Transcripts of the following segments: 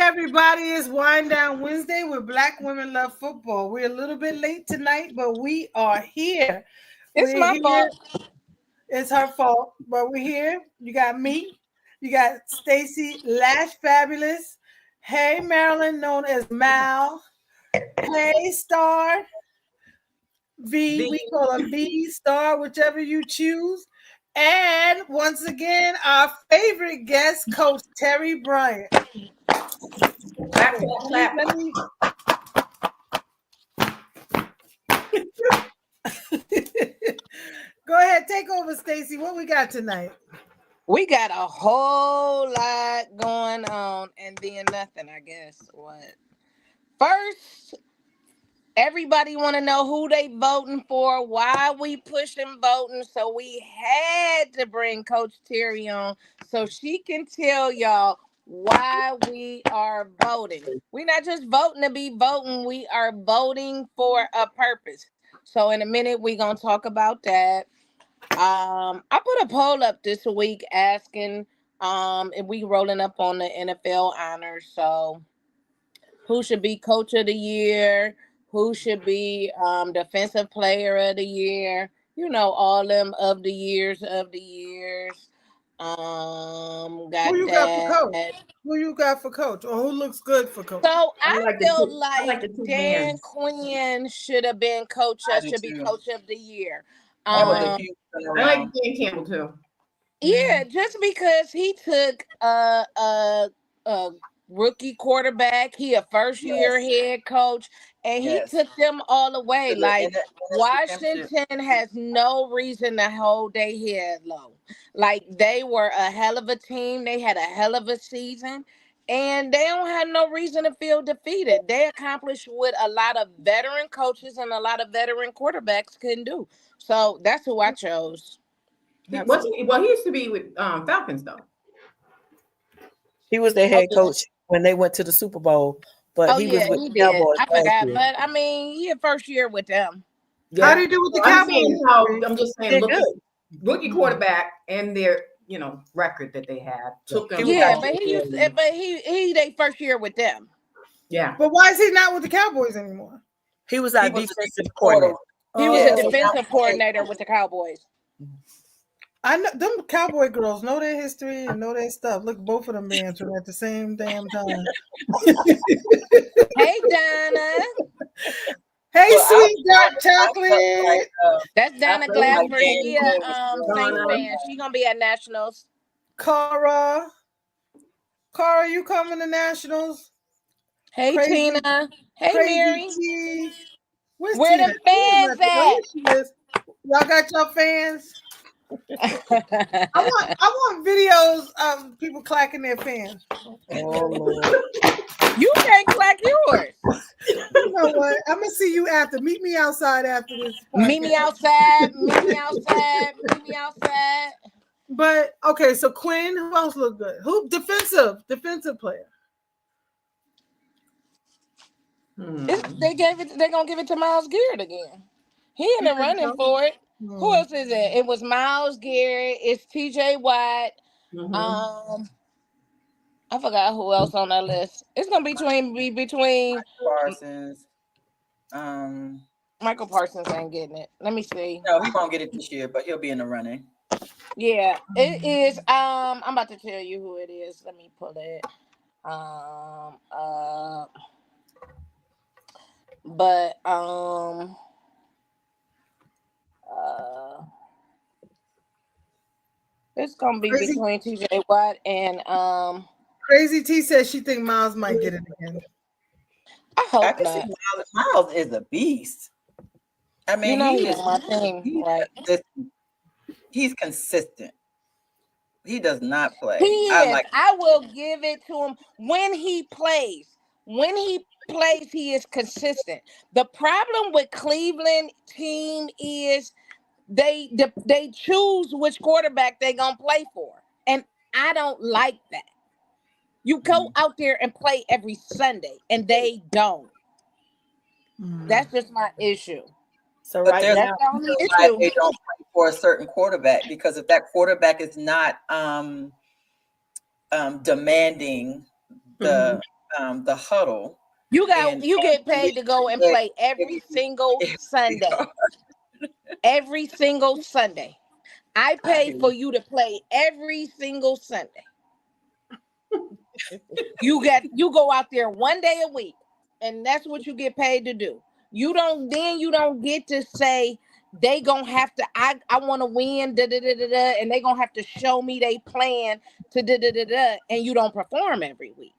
everybody. It's Wind Down Wednesday with Black Women Love Football. We're a little bit late tonight, but we are here. It's my fault. It's her fault, but we're here. You got me. You got Stacy Lash Fabulous. Hey, Marilyn, known as Mal. Hey, Star. We call her V, Star, whichever you choose. And once again, our favorite guest, Coach Terry Bryant. Back to that Go ahead, take over, Stacy. What we got tonight? We got a whole lot going on, and then nothing, I guess. What? First, everybody want to know who they voting for, why we pushing voting. So we had to bring Coach Terry on so she can tell y'all why we are voting. We're not just voting to be voting. We are voting for a purpose. So in a minute, we're going to talk about that. I put a poll up this week asking if we rolling up on the NFL honors. So who should be coach of the year? Who should be defensive player of the year? You know, all them of the years. Got who you got for coach? Who you got for coach? Or who looks good for coach? So I feel like Dan Quinn should have been coach of the year. I like Dan Campbell too. Yeah, just because he took a rookie quarterback, he a first year head coach, and he took them all away. Like Washington has no reason to hold their head low. Like they were a hell of a team. They had a hell of a season. And they don't have no reason to feel defeated. They accomplished what a lot of veteran coaches and a lot of veteran quarterbacks couldn't do. So that's who I chose. He used to be with Falcons though. He was their head coach when they went to the Super Bowl, but he was with the Cowboys. I forgot, but I mean, he had first year with them. Yeah. How do you do with the Cowboys? I'm just saying, rookie quarterback and their record that they had took them. Yeah, but he they first year with them. Yeah, but why is he not with the Cowboys anymore? He was our defensive coordinator. He was a defensive coordinator with the Cowboys. I know them Cowboy girls know their history and know their stuff. Look, both of them dancing at the same damn time. Hey, Donna. Hey, sweet dark chocolate. That's Donna Glassford. She a Saints fan. She gonna be at Nationals. Cara, you coming to Nationals? Hey, Tina. Hey, Mary. Where the fans at? Y'all got your fans? I want videos of people clacking their fans. Oh, Lord. You can't clack yours. You know what? I'm gonna see you after. Meet me outside after this. Meet me outside. But okay, so Quinn, who else look good? Who defensive player? They're gonna give it to Myles Garrett again. He in the running for it. Who else is it? It was Myles Garrett. It's TJ Watt. I forgot who else on that list. It's gonna be between Parsons. Michael Parsons ain't getting it. Let me see. No, he won't get it this year, but he'll be in the running. Yeah, it is. I'm about to tell you who it is. Let me pull it. It's gonna be between TJ Watt and Crazy T says she think Myles might get it again. I hope not. Myles is a beast. I mean, he's consistent. He does not play. He is. I will give it to him when he plays. When he plays, he is consistent. The problem with Cleveland team is they choose which quarterback they're gonna play for, and I don't like that. You go out there and play every Sunday, and they don't. That's just my issue. So right now, they don't play for a certain quarterback, because if that quarterback is not demanding the the huddle. You And get paid to go and play every single Sunday. Every single Sunday. I pay for you to play every single Sunday. You go out there one day a week, and that's what you get paid to do. You don't get to say they gonna have to. I want to win, and they gonna have to show me they plan to and you don't perform every week.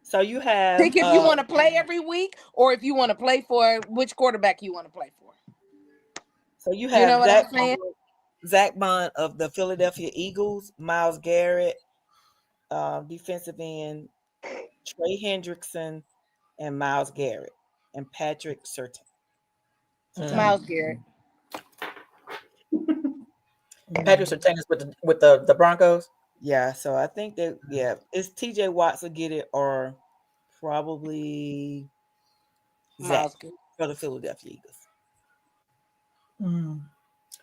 So you have Pick if you want to play every week, or if you want to play for which quarterback you want to play for. So you have You know what I'm saying? Zach Bond of the Philadelphia Eagles, Myles Garrett, defensive end, Trey Hendrickson, and Myles Garrett, and Patrick Surtain. Myles Garrett. Patrick Surtain is with the Broncos. Yeah, so I think that it's TJ Watts will get it, or probably Zach for the Philadelphia Eagles.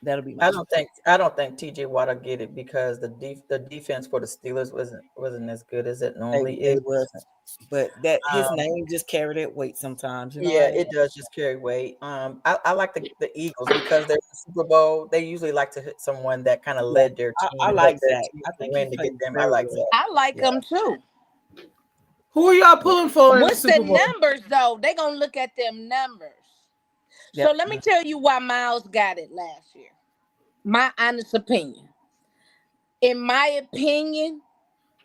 That'll be. I don't think TJ Watt will get it because the defense for the Steelers wasn't as good as it normally is. It wasn't, but that his name just carried that weight sometimes. You know it does just carry weight. I like the Eagles because they're in the Super Bowl. They usually like to hit someone that kind of led their team. I like that. I think win to get them. I like that. I like them too. Who are y'all pulling for? What's the numbers though? They gonna look at them numbers. So let me tell you why Myles got it last year. My honest opinion. In my opinion,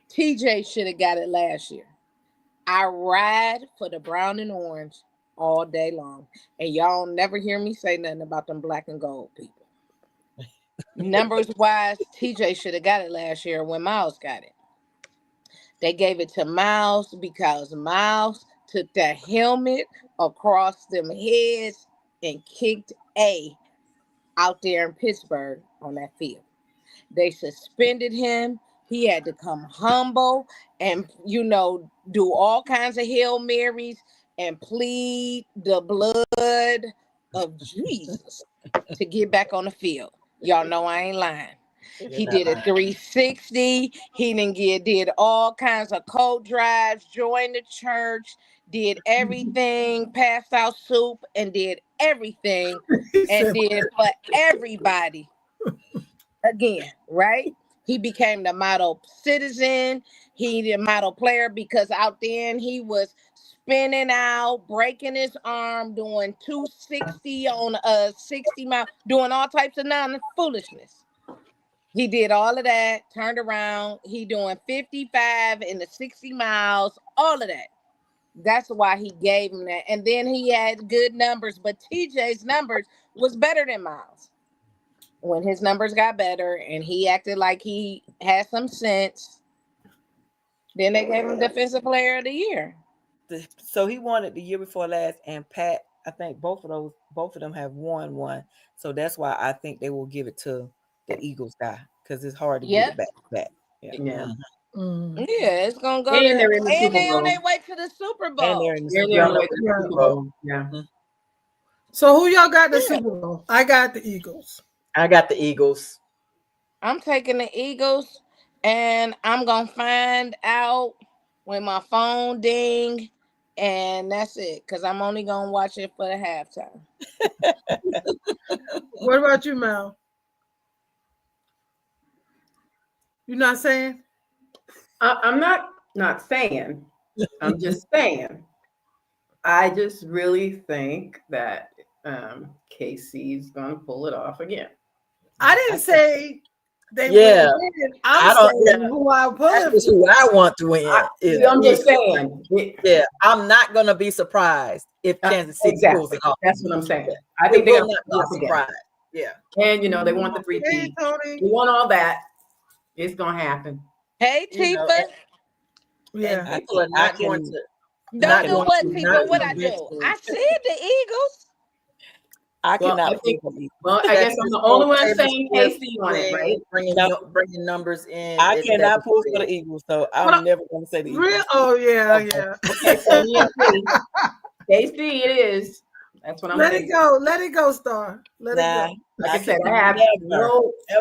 TJ should have got it last year. I ride for the brown and orange all day long. And y'all never hear me say nothing about them black and gold people. Numbers wise, TJ should have got it last year when Myles got it. They gave it to Myles because Myles took that helmet across them heads and kicked out there in Pittsburgh on that field. They suspended him. He had to come humble and, do all kinds of Hail Marys and plead the blood of Jesus to get back on the field. Y'all know I ain't lying. He did a 360. He did all kinds of coat drives, joined the church, did everything, passed out soup, and did everything, and did for everybody. Again, right? He became the model citizen. He the model player because out then he was spinning out, breaking his arm, doing 260 on a 60 mile, doing all types of foolishness. He did all of that, turned around. He doing 55 in the 60 miles, all of that. That's why he gave him that. And then he had good numbers, but TJ's numbers was better than Myles. When his numbers got better and he acted like he had some sense, then they gave him Defensive Player of the Year. So he won it the year before last, and Pat, I think both of them have won one. So that's why I think they will give it to the Eagles guy because it's hard to get it back. Yeah. It's gonna go. And they're in the Super they Bowl. on their way to the Super Bowl. And they're in the Super Bowl. Yeah. So who y'all got the Super Bowl? I got the Eagles. I got the Eagles. I'm taking the Eagles, and I'm gonna find out when my phone ding, and that's it. Cause I'm only gonna watch it for the halftime. What about you, Mel? You're not saying? I'm not saying. I'm just saying. I just really think that KC's gonna pull it off again. I didn't say they Yeah. win. I'm saying who I'm pulling That's who I want to win. I'm just saying. Yeah, I'm not gonna be surprised if Kansas City pulls it off. That's what I'm saying. I think they're not be surprised. Yeah. And they want the 3 Hey, P. Tony. They want all that. It's gonna happen. Hey, Tifa. Yeah. People are not going to. Don't do what, Tifa. What I do? I said the Eagles. I Well, cannot. Well, I guess I'm the only one saying KC on it, right? Bringing numbers in. I cannot pull for the Eagles, so I'm never going to say the Eagles. Real? Oh yeah, Okay. yeah. Okay, so KC it is. That's what I'm Let saying. it go. Let it go, Star. Let it go. Like I said, I have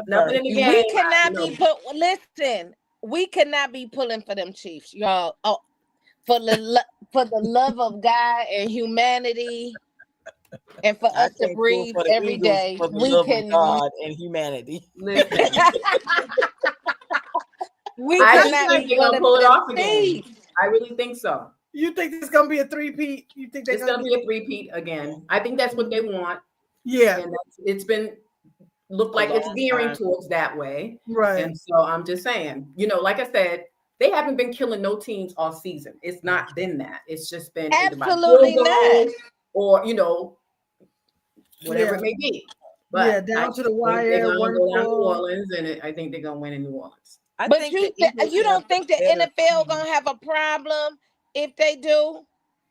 nothing in the game. We cannot be put. Listen, we cannot be pulling for them Chiefs, y'all. Oh, for the love of God and humanity, and for I us to can't pull breathe for the every Eagles day, for the we love of can. God and humanity. Listen, We I just cannot think be they're gonna pulling pull for it them off again. Chiefs. I really think so. You think it's gonna be a three-peat? You think they're It's gonna be a three-peat again. I think that's what they want, Yeah, and it's been looked like it's long veering time. towards that way. right. And so I'm just saying, like I said, they haven't been killing no teams all season. It's not been that. It's just been either by Absolutely field not. goal or whatever Yeah. it may be. Yeah, But down I to the think wire, they're gonna one go down to goal. Orleans, and I think they're gonna win in New Orleans. I But think you the Eagles you have don't think the better NFL team. gonna have a problem if they do?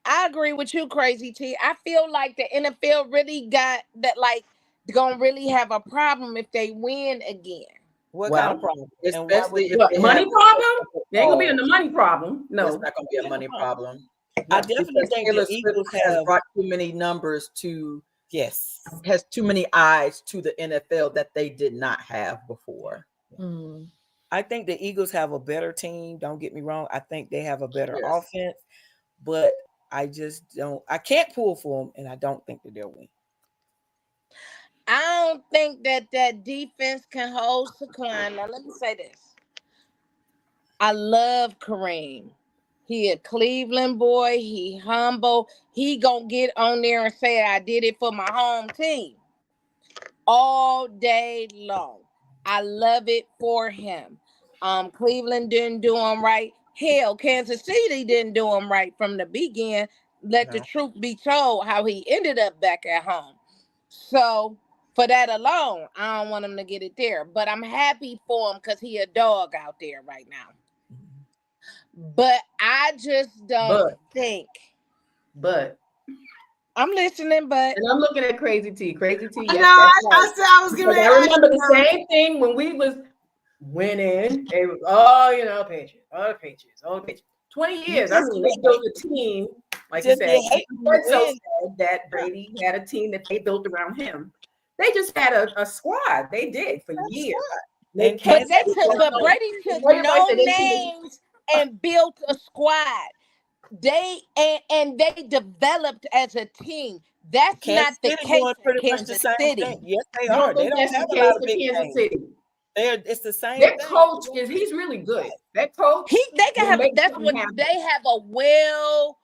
I agree with you, Crazy T. I feel like the NFL really got that, like, gonna really have a problem if they win again. What Well, kind of problem? And why Especially would if What, they money have problem? They ain't gonna be in the money problem. It's No. not going to be a money problem. I definitely Because think Taylor the Swift Eagles has have brought too many numbers yes. has too many eyes to the NFL that they did not have before. I think the Eagles have a better team. Don't get me wrong. I think they have a better Yes. offense, but I just don't. I can't pull for them, and I don't think that they'll win. I don't think that defense can hold Saquon. Now, let me say this. I love Kareem. He a Cleveland boy. He humble. He gonna get on there and say, I did it for my home team all day long. I love it for him. Cleveland didn't do him right. Hell, Kansas City didn't do him right from the beginning. Let the No. truth be told how he ended up back at home. So for that alone, I don't want him to get it there. But I'm happy for him because he a dog out there right now. But I just don't think. But I'm listening, but and I'm looking at Crazy T. Crazy T. I Yes, know. that's right. I said I was Because gonna. I remember the same thing when we was winning. It was, Patriots, the Patriots. 20 years. I mean, they built a team, like you Just said. they hate when you So win. said that Brady had a team that they built around him. They just had a squad. They did for years. And but Kansas Brady took no names and built a squad. They and they developed as a team. That's Kansas not the City case doing in pretty much the Kansas same City. thing. Yes, they I are. don't They think don't that's have the a lot case of for big Kansas names. City. It's the same Their thing. coach he's really good. That coach, They can will have make that's something what happen. they have a well.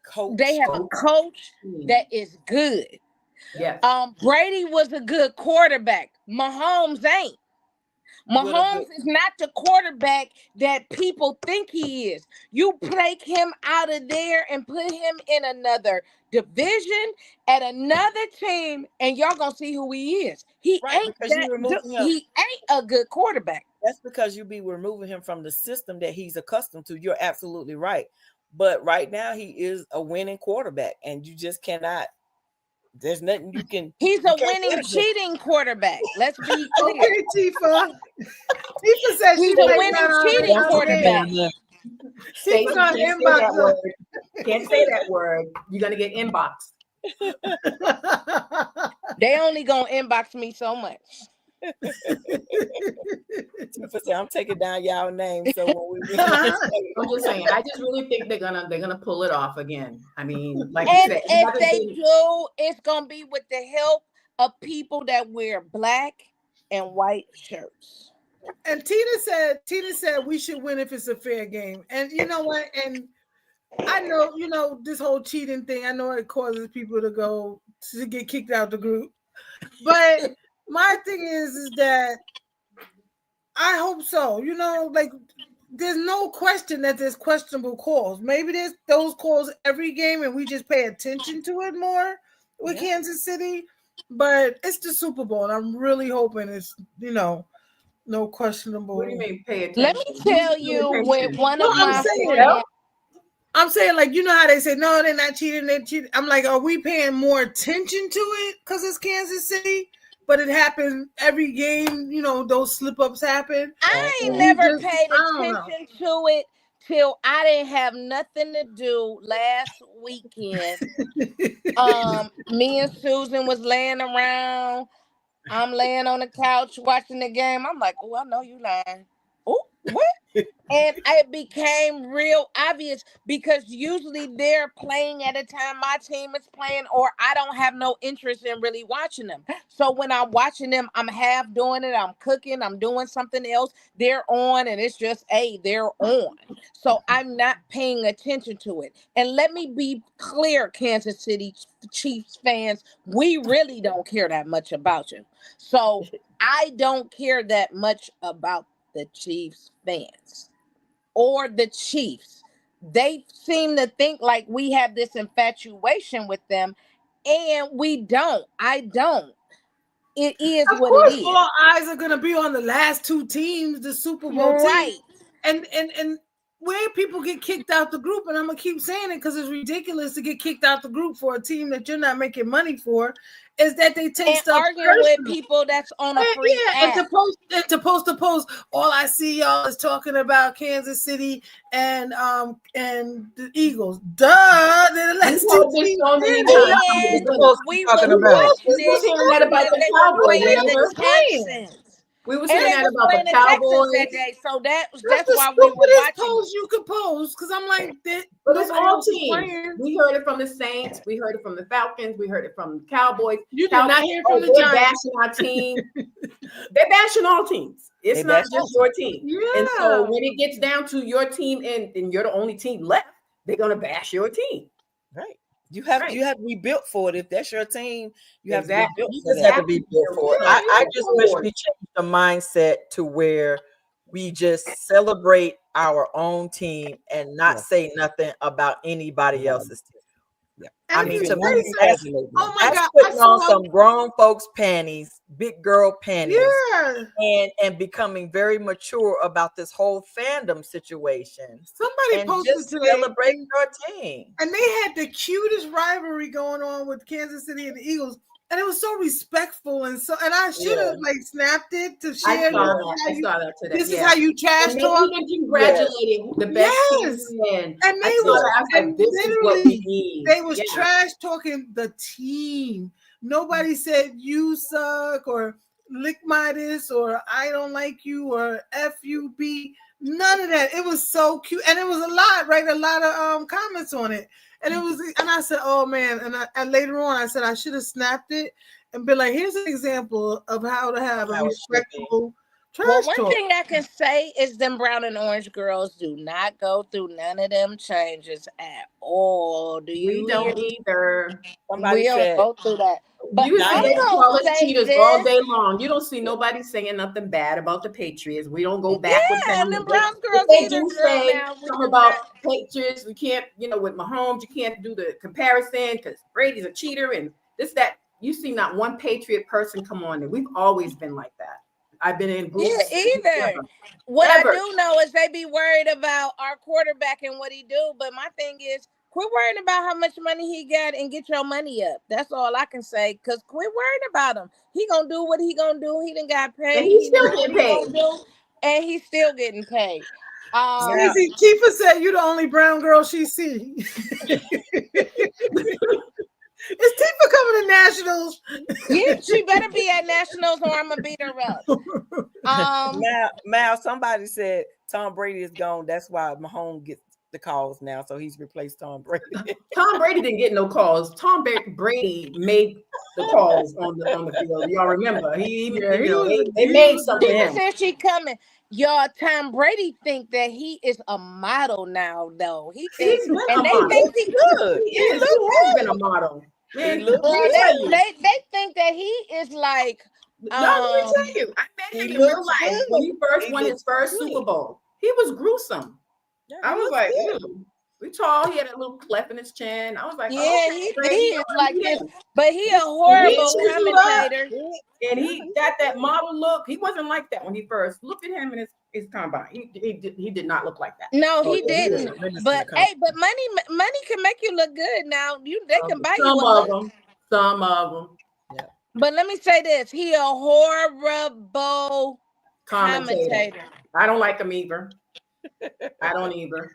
Coach. They have a coach that is good. Yes. Brady was a good quarterback. Mahomes ain't. Mahomes is not the quarterback that people think he is. You take him out of there and put him in another division at another team, and y'all gonna see who he is. He Right, ain't because you remove him. he ain't a good quarterback. That's because you be removing him from the system that he's accustomed to. You're absolutely right. But right now he is a winning quarterback, and you just cannot. There's nothing you can. He's you a can't winning, edit him. cheating quarterback. Let's be clear. Okay, Tifa. Tifa said He's she a might winning, not cheating understand. quarterback. Stacey, Tifa gonna can't say inbox that us. word. Can't say that word. You're gonna get inboxed. They only gonna inbox me so much. Tifa said, I'm taking down y'all names. So when we win, I'm just saying. I just really think they're gonna pull it off again. I mean, like you And said, if they do, it's gonna be with the help of people that wear black and white shirts. And Tina said we should win if it's a fair game. And you know what? And I know, this whole cheating thing, I know it causes people to get kicked out the group. But my thing is that I hope so. Like there's no question that there's questionable calls. Maybe there's those calls every game and we just pay attention to it more with Kansas City. But it's the Super Bowl, and I'm really hoping it's, no questionable. What do you mean pay attention? Let me tell you with one of my friends. I'm saying, like, you know how they say, no, they're not cheating, they cheated. I'm like, are we paying more attention to it because it's Kansas City? But it happens every game, those slip-ups happen. I ain't never paid attention to it till I didn't have nothing to do last weekend. Me and Susan was laying around. I'm laying on the couch watching the game. I'm like, oh, I know you lying. Oh, What? And it became real obvious because usually they're playing at a time my team is playing, or I don't have no interest in really watching them. So when I'm watching them, I'm half doing it, I'm cooking, I'm doing something else. They're on, and it's just, hey, they're on. So I'm not paying attention to it. And let me be clear, Kansas City Chiefs fans, we really don't care that much about you. So I don't care that much about the Chiefs fans or the Chiefs. They seem to think like we have this infatuation with them, and we don't. I don't. It is Of what course, it is. all eyes are gonna be on the last two teams, the Super Bowl Right. team, and where people get kicked out the group, and I'm gonna keep saying it because it's ridiculous to get kicked out the group for a team that you're not making money for, is that they take And stuff arguing with personal. people that's on a free And app. to post, all I see y'all is talking about Kansas City and the Eagles. Duh, they're the last two teams. So many And times. we talking was about? watching We was it hearing that about when the they were Cowboys, playing remember? the Texans. We was And hearing they that was about playing the the Texans Cowboys. that day. So That's that's the why we were stupidest watching. post you could post, because I'm like, But it's nobody all else is teams. playing. We heard it from the Saints. We heard it from the Falcons. We heard it from the Cowboys. You did not hear from the they're Giants. bashing our team. They're bashing all teams. It's They not bash just your team. Yeah. And so when it gets down to your team and you're the only team left, they're gonna bash your team. Right. You have Right. to be built for it. If that's your team, you have Exactly. to be built You for just have that. to be built for it. I just wish we changed the mindset to where we just celebrate our own team and not Yeah. say nothing about anybody Yeah. else's team. Yeah. I And mean, if to you me, say that's, oh my that's God, I putting on saw, some grown folks' panties, big girl panties, yeah, and becoming very mature about this whole fandom situation. somebody And posted just today, celebrate your team. and they had the cutest rivalry going on with Kansas City and the Eagles, and it was so respectful, and I should have like snapped it to I share. saw that today. This is how you trash And talk. they even congratulated the best Yes. team in. And they I saw was, that. I was like, and this is what we literally, need. they was Yeah. trash talking the team. Nobody said you suck or lick my this or I don't like you or FUB. None of that. It was so cute, and it was a lot, right? A lot of comments on it, and it was. And I said, "Oh man!" And later on, I said I should have snapped it and been like, "Here's an example of how to have a How it should be. respectable Well, trash one talk." thing I can say is them brown and orange girls do not go through none of them changes at all. Do you? We don't either. Somebody We don't said, go through that. But You I'm see, they gonna call us say cheaters all this. day long. You don't see nobody saying nothing bad about the Patriots. We don't go back with Yeah, them. and them If brown girls they either, do girl. say Now we something do about not. Patriots, we can't, with Mahomes, you can't do the comparison because Brady's a cheater and this, that. You see not one Patriot person come on there. We've always been like that. I've been in groups. Yeah, either. Forever. What Forever. I do know is they be worried about our quarterback and what he do. But my thing is, quit worrying about how much money he got and get your money up. That's all I can say. Cause quit worrying about him. He gonna do what he gonna do. He done got paid. And he's He still know what getting he paid. gonna do, and he's still getting paid. Stacey, Tifa said you the only brown girl she see. Is Tifa coming to nationals? Yeah, she better be at nationals or I'm gonna beat her up. Mal, somebody said Tom Brady is gone. That's why Mahomes gets the calls now. So he's replaced Tom Brady. Tom Brady didn't get no calls. Tom Brady made the calls on the field. Y'all remember? They made something. Tifa said she coming. Y'all, Tom Brady think that he is a model now, though. He thinks, He's been and a they model. think he Good. He has been a model. Man, look Well, good. they think that he is like. No, let me tell you, I met him in real life when he first won his first Super Bowl. He was gruesome. Yeah, I was like, ew. We tall. He had a little cleft in his chin. I was like, Yeah, oh, he is like this, but he a horrible commentator. And he got that model look. He wasn't like that when he first looked at him in his combine. He did not look like that. No, Oh, he yeah, didn't. he was But hey, but money can make you look good. Now they can buy you a Some look. of them. Some of them. But let me say this: he a horrible commentator. I don't like him either. I don't either.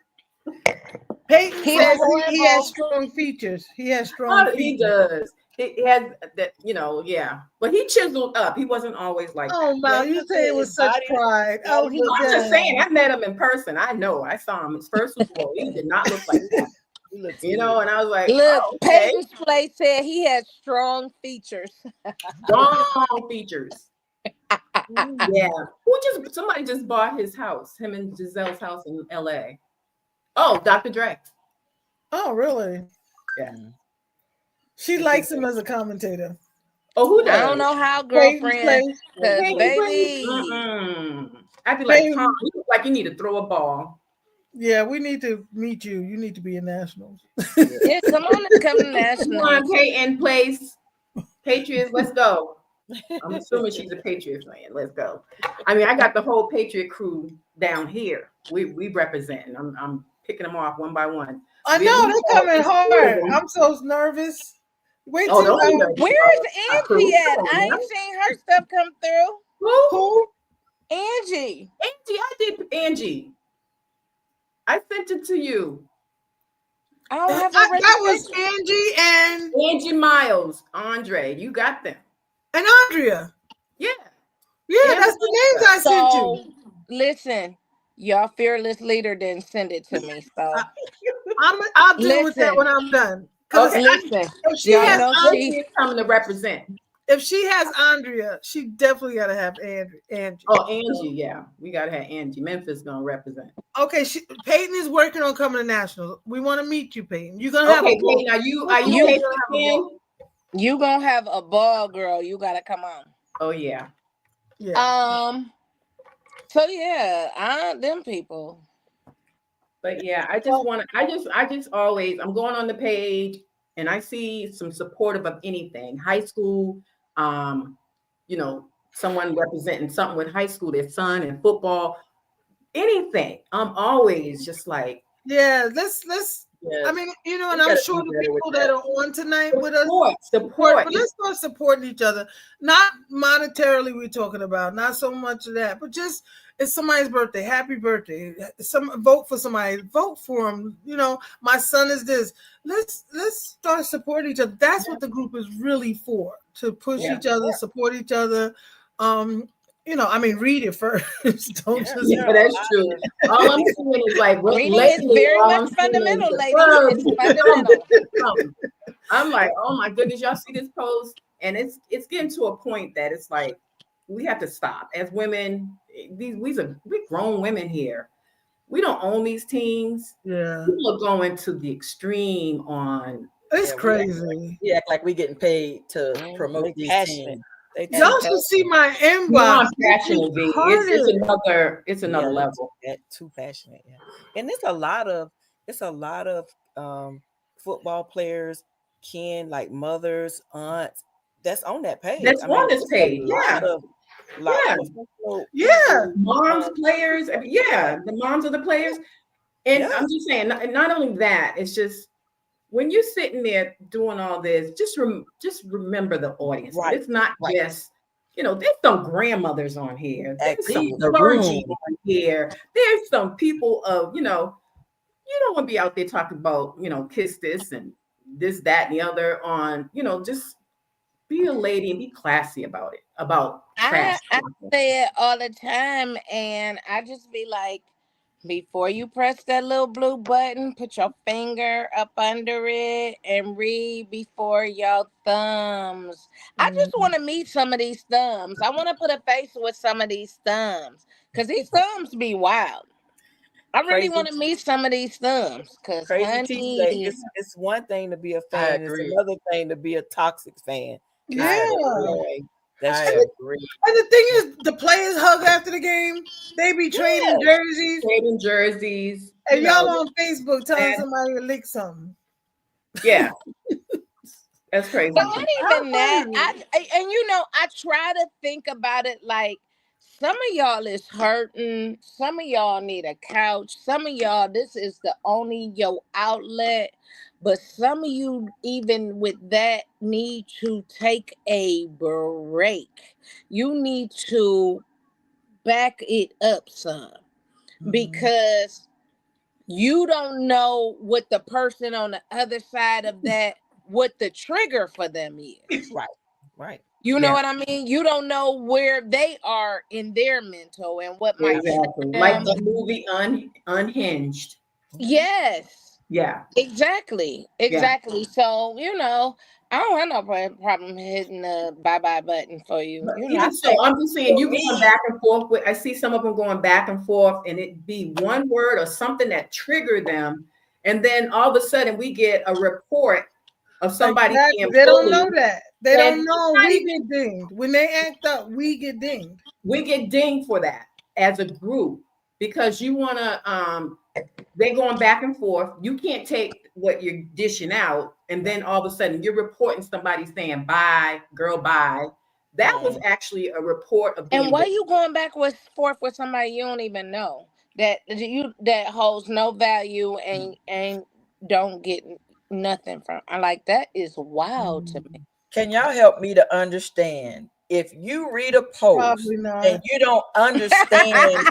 Peyton He says was he has horrible. strong features. He has strong Oh, he features. does. He had that, yeah. But he chiseled up. He wasn't always like Oh, that. Mal, Yeah, you say it with his such body- pride. Oh, body he look- I'm just does. saying, I met him in person. I know. I saw him. His first was whoa, he did not look like that. He looks You good. know, and I was like, Look, oh, okay. Peyton's play said he has strong features. Strong features. Mm. Yeah. Somebody just bought his house, him and Giselle's house in LA. Oh, Dr. Dre. Oh, really? Yeah. She likes him as a commentator. Oh, who does? I don't know how, Peyton girlfriend. plays. Cause Peyton baby, plays? I'd be like, Peyton. Tom, you look like you need to throw a ball. Yeah, we need to meet you. You need to be in nationals. yeah, come on and come to Come national. on, Peyton plays Patriots. Let's go. I'm assuming she's a Patriots fan. Let's go. I mean, I got the whole Patriot crew down here. We representing. I'm picking them off one by one. I know they're coming hard. I'm so nervous. Wait till don't be nervous. Where's Crew. Angie at? Come on, I man. ain't seen her stuff come through. Who? Angie. Angie, I did Angie. I sent it to you. I don't have a That was registration. Angie Angie Miles, Andre, you got them. and Andrea. Yeah. Yeah, that's the names I sent you. So listen, your fearless leader didn't send it to me. So I'll deal with that Listen. when I'm done. Because Okay. listen, if she y'all has know Angie she is coming to represent. if she has Andrea, she definitely got to have Angie. Oh, Angie, yeah. We got to have Angie. Memphis going to represent. Okay, Peyton is working on coming to nationals. We want to meet you, Peyton. You're gonna have Okay, a ball. Peyton, are you You- Peyton fan? you gonna have a ball, girl. You gotta come on. Oh, yeah. Yeah. So yeah, them people. But yeah, I just always, I'm going on the page and I see some supportive of anything. High school, someone representing something with high school, their son and football, anything. I'm always just like, Yeah, let's Yeah. I mean, and We I'm gotta sure do the better with people that are on tonight with us support. but let's start supporting each other. Not monetarily we're talking about, not so much of that, but just it's somebody's birthday. Happy birthday. Vote for somebody, vote for them. My son is this. Let's start supporting each other. That's what the group is really for, to push each other, support each other. Read it first. Don't just Yeah, that's true. All I'm saying is like Reading is lately, very all much I'm seeing is fundamental, the ladies. clubs, It's fundamental. I'm like, oh my goodness, y'all see this post? And it's getting to a point that it's like we have to stop. As women, we're grown women here. We don't own these teams. Yeah. People are going to the extreme on. It's crazy. We act like we getting paid to promote They these passionate. teams. They Y'all should see my inbox. Passionate, V. It's another level. Too passionate, yeah. And it's a lot of football players, like mothers, aunts, that's on that page. That's on this page. Yeah. Moms, players. The moms of the players. And I'm just saying, not only that, it's just when you're sitting there doing all this, just remember the audience. Right. It's not just, there's some grandmothers on here. There's some clergy on here. There's some people of, you don't want to be out there talking about, kiss this and this, that, and the other on, just be a lady and be classy about it. I say it all the time, and I just be like, before you press that little blue button, put your finger up under it and read before your thumbs. I just want to meet some of these thumbs. I want to put a face with some of these thumbs because these thumbs be wild. I really want to meet some of these thumbs because it's one thing to be a fan, it's another thing to be a toxic fan. Yeah. I agree. And the thing is, the players hug after the game. They be trading jerseys. And y'all on Facebook telling somebody to lick something. Yeah. That's crazy. But not even that. I try to think about it like some of y'all is hurting. Some of y'all need a couch. Some of y'all, this is the only your outlet. But some of you, even with that, need to take a break. You need to back it up some. Because you don't know what the person on the other side of that, what the trigger for them is. Right. You know what I mean? You don't know where they are in their mental and what might Exactly. trigger Like them. the movie Unhinged. Yes. Yeah. Exactly. So, I don't have no problem hitting the bye-bye button for you. So I'm just saying, you going back and forth with, I see some of them going back and forth, and it be one word or something that triggered them. And then all of a sudden we get a report of somebody being They don't bullied. know that. They don't know we get dinged. When they act up, we get dinged. We get dinged for that as a group because you want to, they're going back and forth. You can't take what you're dishing out, and then all of a sudden you're reporting somebody saying, bye, girl, bye. That was actually a report of being. And why you going back and forth with somebody you don't even know that holds no value and don't get nothing from? I like that is wild to me. Can y'all help me to understand? If you read a post and you don't understand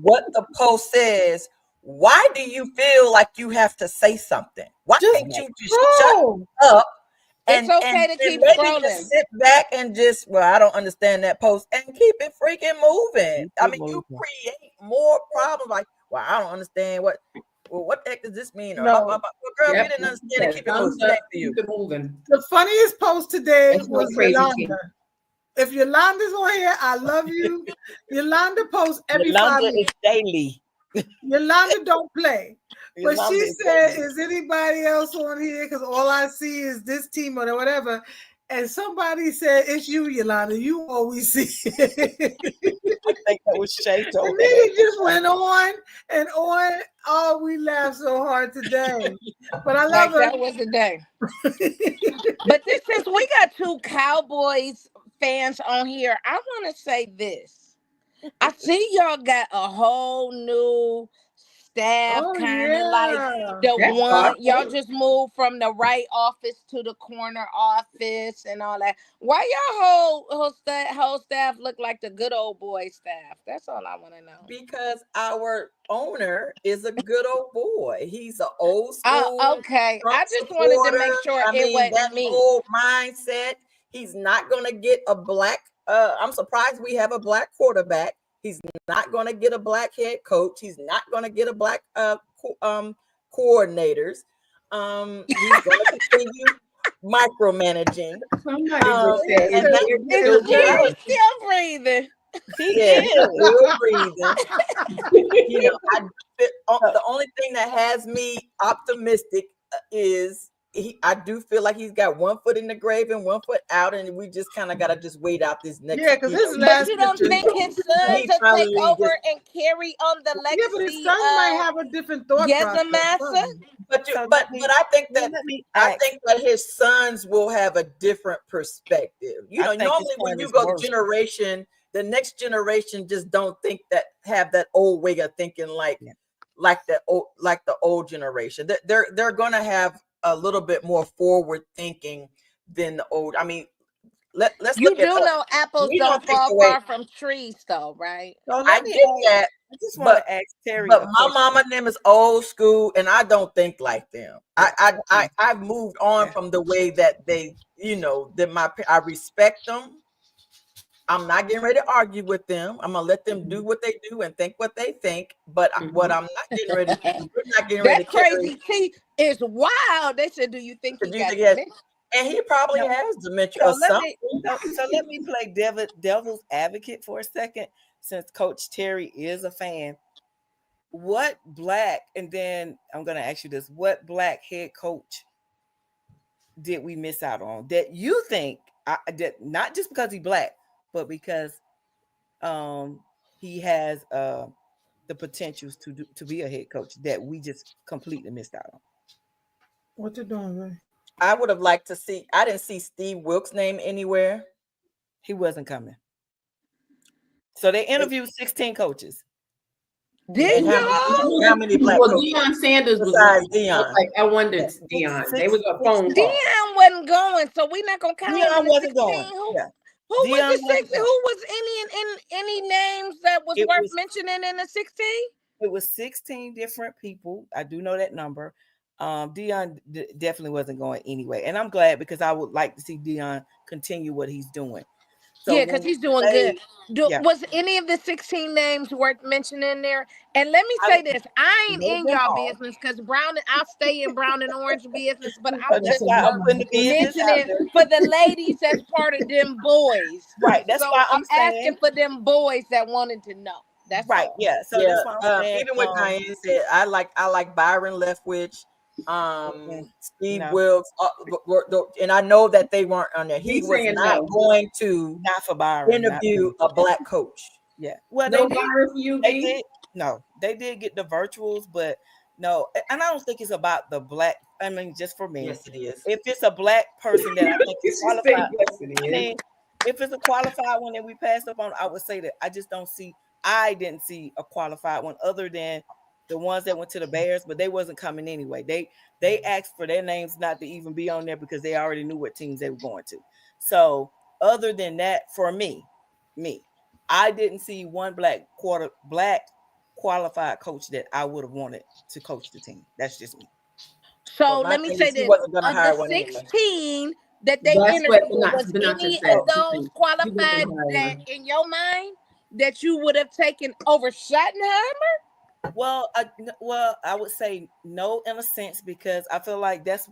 what the post says, why do you feel like you have to say something? Why can't you just shut up? It's okay to keep scrolling. Just sit back and just, I don't understand that post, and keep it freaking moving. I mean, you create more problems. Like, I don't understand what the heck does this mean? No. Girl, you didn't understand it. Keep it moving. The funniest post today was Yolanda. If Yolanda's on here, I love you. Yolanda posts every 5 minutes. Is daily. Yolanda don't play. But she said, is anybody else on here? Because all I see is this team or whatever. And somebody said, it's you, Yolanda. You always see it. I think that was Shay. And then it just went on and on. Oh, we laughed so hard today. But I love it. That was the day. But since we got 2 Cowboys fans on here, I want to say this. I see y'all got a whole new staff, kind of like the That's one awesome. y'all just moved from the right office to the corner office and all that. Why y'all whole staff look like the good old boy staff? That's all I want to know. Because our owner is a good old boy. He's an old school. Oh, okay. I just wanted to make sure it wasn't that me. Old mindset. He's not going to get a black. I'm surprised we have a black quarterback. He's not going to get a black head coach. He's not going to get a black coordinators. He's going to continue micromanaging. Is Jerry still breathing? He is still breathing. The only thing that has me optimistic is I do feel like he's got one foot in the grave and one foot out, and we just kind of got to just wait out this next. Yeah, because his last. But you don't think his son to take over and carry on the legacy? Yeah, but his son might have a different thought process. But I think that his sons will have a different perspective. Normally when you go generation, the next generation just don't think that, have that old way of thinking like the old generation. They're gonna have a little bit more forward thinking than the old. I mean, let's you do know apples don't fall far from trees, though, right? So I get that. I just want to ask Terry. But my mama and them is old school, and I don't think like them. I've moved on from the way that they, I respect them. I'm not getting ready to argue with them. I'm gonna let them do what they do and think what they think. But what I'm not getting ready to do, we're not getting ready to crazy T is wild. They said, "Do you think he got dementia?" And he probably has dementia or something. So let me play devil's advocate for a second, since Coach Terry is a fan. What black, and then I'm gonna ask you this: what black head coach did we miss out on that you think that not just because he's black, but because he has the potentials to be a head coach that we just completely missed out on? What you doing, man? I would have liked to see. I didn't see Steve Wilkes' name anywhere. He wasn't coming. So they interviewed 16 coaches. Did you? How many black coaches? Deion Sanders was Deion. I wondered Deion. They was a phone call. Deion wasn't going, so we're not gonna count. Deion wasn't going. Who was the 16? Who was any names that was worth mentioning in the 16? It was 16 different people. I do know that number. Deion definitely wasn't going anyway, and I'm glad because I would like to see Deion continue what he's doing. So yeah, because he's doing good. Was any of the 16 names worth mentioning there? And let me say this: I ain't in y'all business because I'll stay in Brown and Orange business, but I'm just mentioning for the ladies that's part of them boys. Right. That's why I'm asking for them boys that wanted to know. That's right. all. Yeah. So that's why I'm saying, even what Diane said, I like Byron Leftwich, Steve Wilkes, and I know that they weren't on there. He was not going to not for Byron interview a black coach. Yeah. Well, no they Byron for you. They did. No, they did get the virtuals, but no, and I don't think it's about the black. I mean, just for me, yes, it is. If it's a black person that I think is qualified, I mean, if it's a qualified one that we passed up on, I would say that I just don't see. I didn't see a qualified one other than the ones that went to the Bears, but they wasn't coming anyway. They asked for their names not to even be on there because they already knew what teams they were going to. So other than that, for me, I didn't see one black qualified coach that I would have wanted to coach the team. That's just me. So let me say this: of the 16 that they interviewed, was any of those qualified that, in your mind, that you would have taken over Schottenheimer? Well, I would say no in a sense because I feel like that's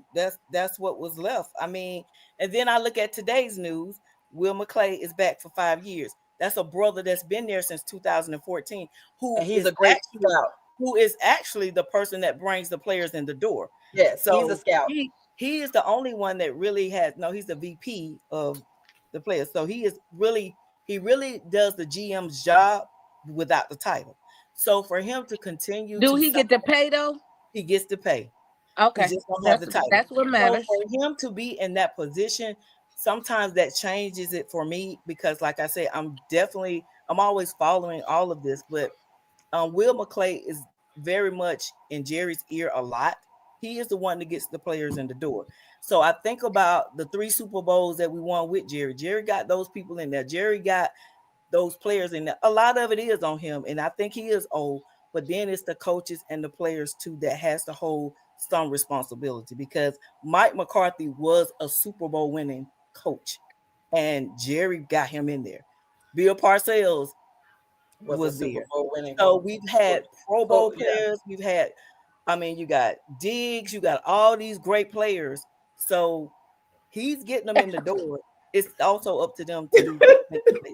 what was left. I mean, and then I look at today's news. Will McClay is back for 5 years. That's a brother that's been there since 2014. He's a great scout. Who is actually the person that brings the players in the door. Yes, so he's a scout. He is the only one that really has. No, he's the VP of the players. So he really does the GM's job without the title. So for him to continue, he get to pay though? He gets to pay. Okay, he just don't have the title. That's what matters. So for him to be in that position, sometimes that changes it for me because, like I said, I'm always following all of this. But Will McClay is very much in Jerry's ear a lot. He is the one that gets the players in the door. So I think about the 3 Super Bowls that we won with Jerry. Jerry got those people in there. Jerry got those players in there. A lot of it is on him, and I think he is old. But then it's the coaches and the players too that has to hold some responsibility because Mike McCarthy was a Super Bowl winning coach, and Jerry got him in there. Bill Parcells was there. So we've had Pro Bowl players. We've had, you got Diggs. You got all these great players. So he's getting them in the door. It's also up to them to do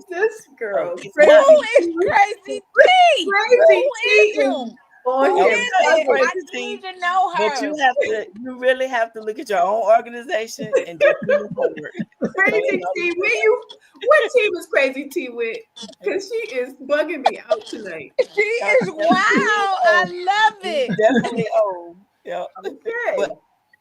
this girl. Who is Crazy T? Who is him? I didn't even know her. But you really have to look at your own organization and just move forward. Crazy T, what team is Crazy T with? Because she is bugging me out tonight. She is wow. I love it. Definitely old. Yeah. Okay. But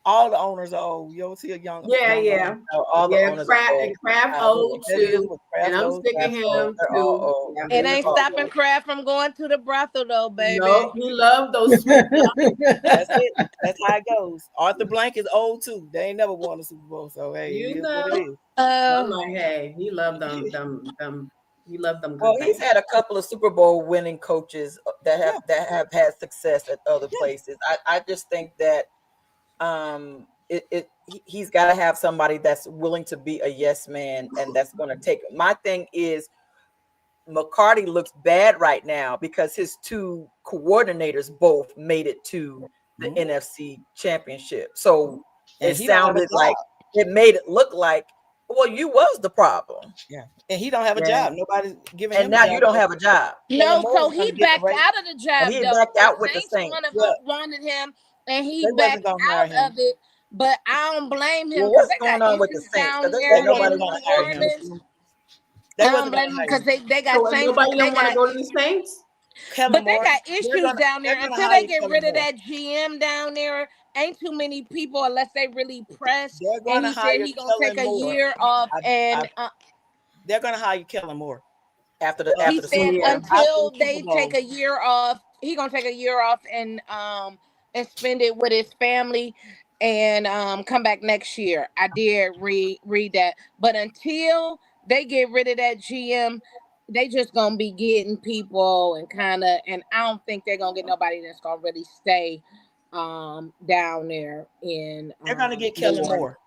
all the owners are old. You don't see a young. Yeah. All the owners Kraft old too. And I'm sticking him too. It ain't stopping Kraft from going to the brothel though, baby. No, he loved those. That's it. That's how it goes. Arthur Blank is old too. They ain't never won a Super Bowl, so hey, you know. What it is. I'm like, hey, he loved them. He loved them. Well, he's had a couple of Super Bowl winning coaches that have had success at other places. I just think that he's got to have somebody that's willing to be a yes man and that's going to take it. My thing is McCarty looks bad right now because his 2 coordinators both made it to the NFC Championship. So it sounded like it made it look like, well, you was the problem. Yeah. And he don't have a job. Nobody's giving him a job. And now you don't have a job. No, so he backed out of the job. He backed out with the Saints. One of us wanted him. And he backed out of it, but I don't blame him. Well, what's going on with the Saints? Nobody want to hire him. I don't blame him because they got Saints. Nobody don't want to go to the Saints. But they got issues down there. Until they get rid of that GM down there, ain't too many people unless they really press. And he said he's gonna take a year off, and they're gonna hire Kellen Moore after the. He said until they take a year off, he's gonna take a year off and spend it with his family and come back next year. I did read that. But until they get rid of that GM, they just gonna be getting people and and I don't think they're gonna get nobody that's gonna really stay down there in they're gonna get Kellen Moore.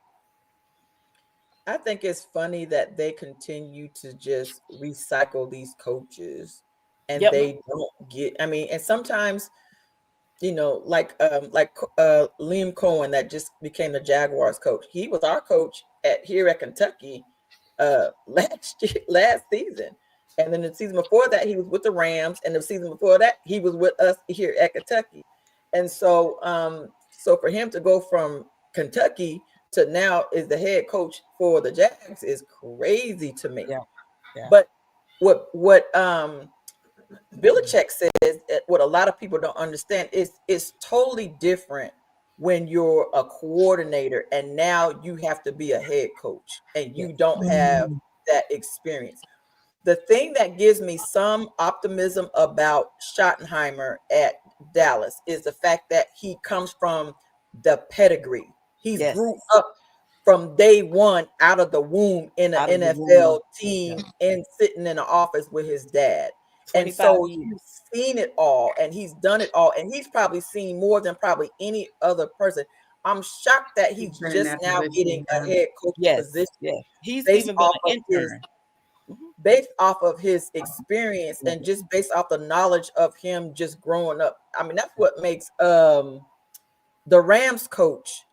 I think it's funny that they continue to just recycle these coaches and they don't get, I mean, and sometimes, you know, like Liam Cohen that just became the Jaguars coach. He was our coach here at Kentucky last season. And then the season before that, he was with the Rams. And the season before that, he was with us here at Kentucky. And so, so for him to go from Kentucky to now is the head coach for the Jags is crazy to me. Yeah. But what Belichick says, what a lot of people don't understand is it's totally different when you're a coordinator and now you have to be a head coach and you don't have that experience. The thing that gives me some optimism about Schottenheimer at Dallas is the fact that he comes from the pedigree. He grew up from day one out of the womb in an NFL team and sitting in an office with his dad. And so he's seen it all and he's done it all. And he's probably seen more than probably any other person. I'm shocked that he's just now getting a head coach position. Yeah. He's even been an intern. Based off of his experience and just based off the knowledge of him just growing up. I mean, that's what makes the Rams coach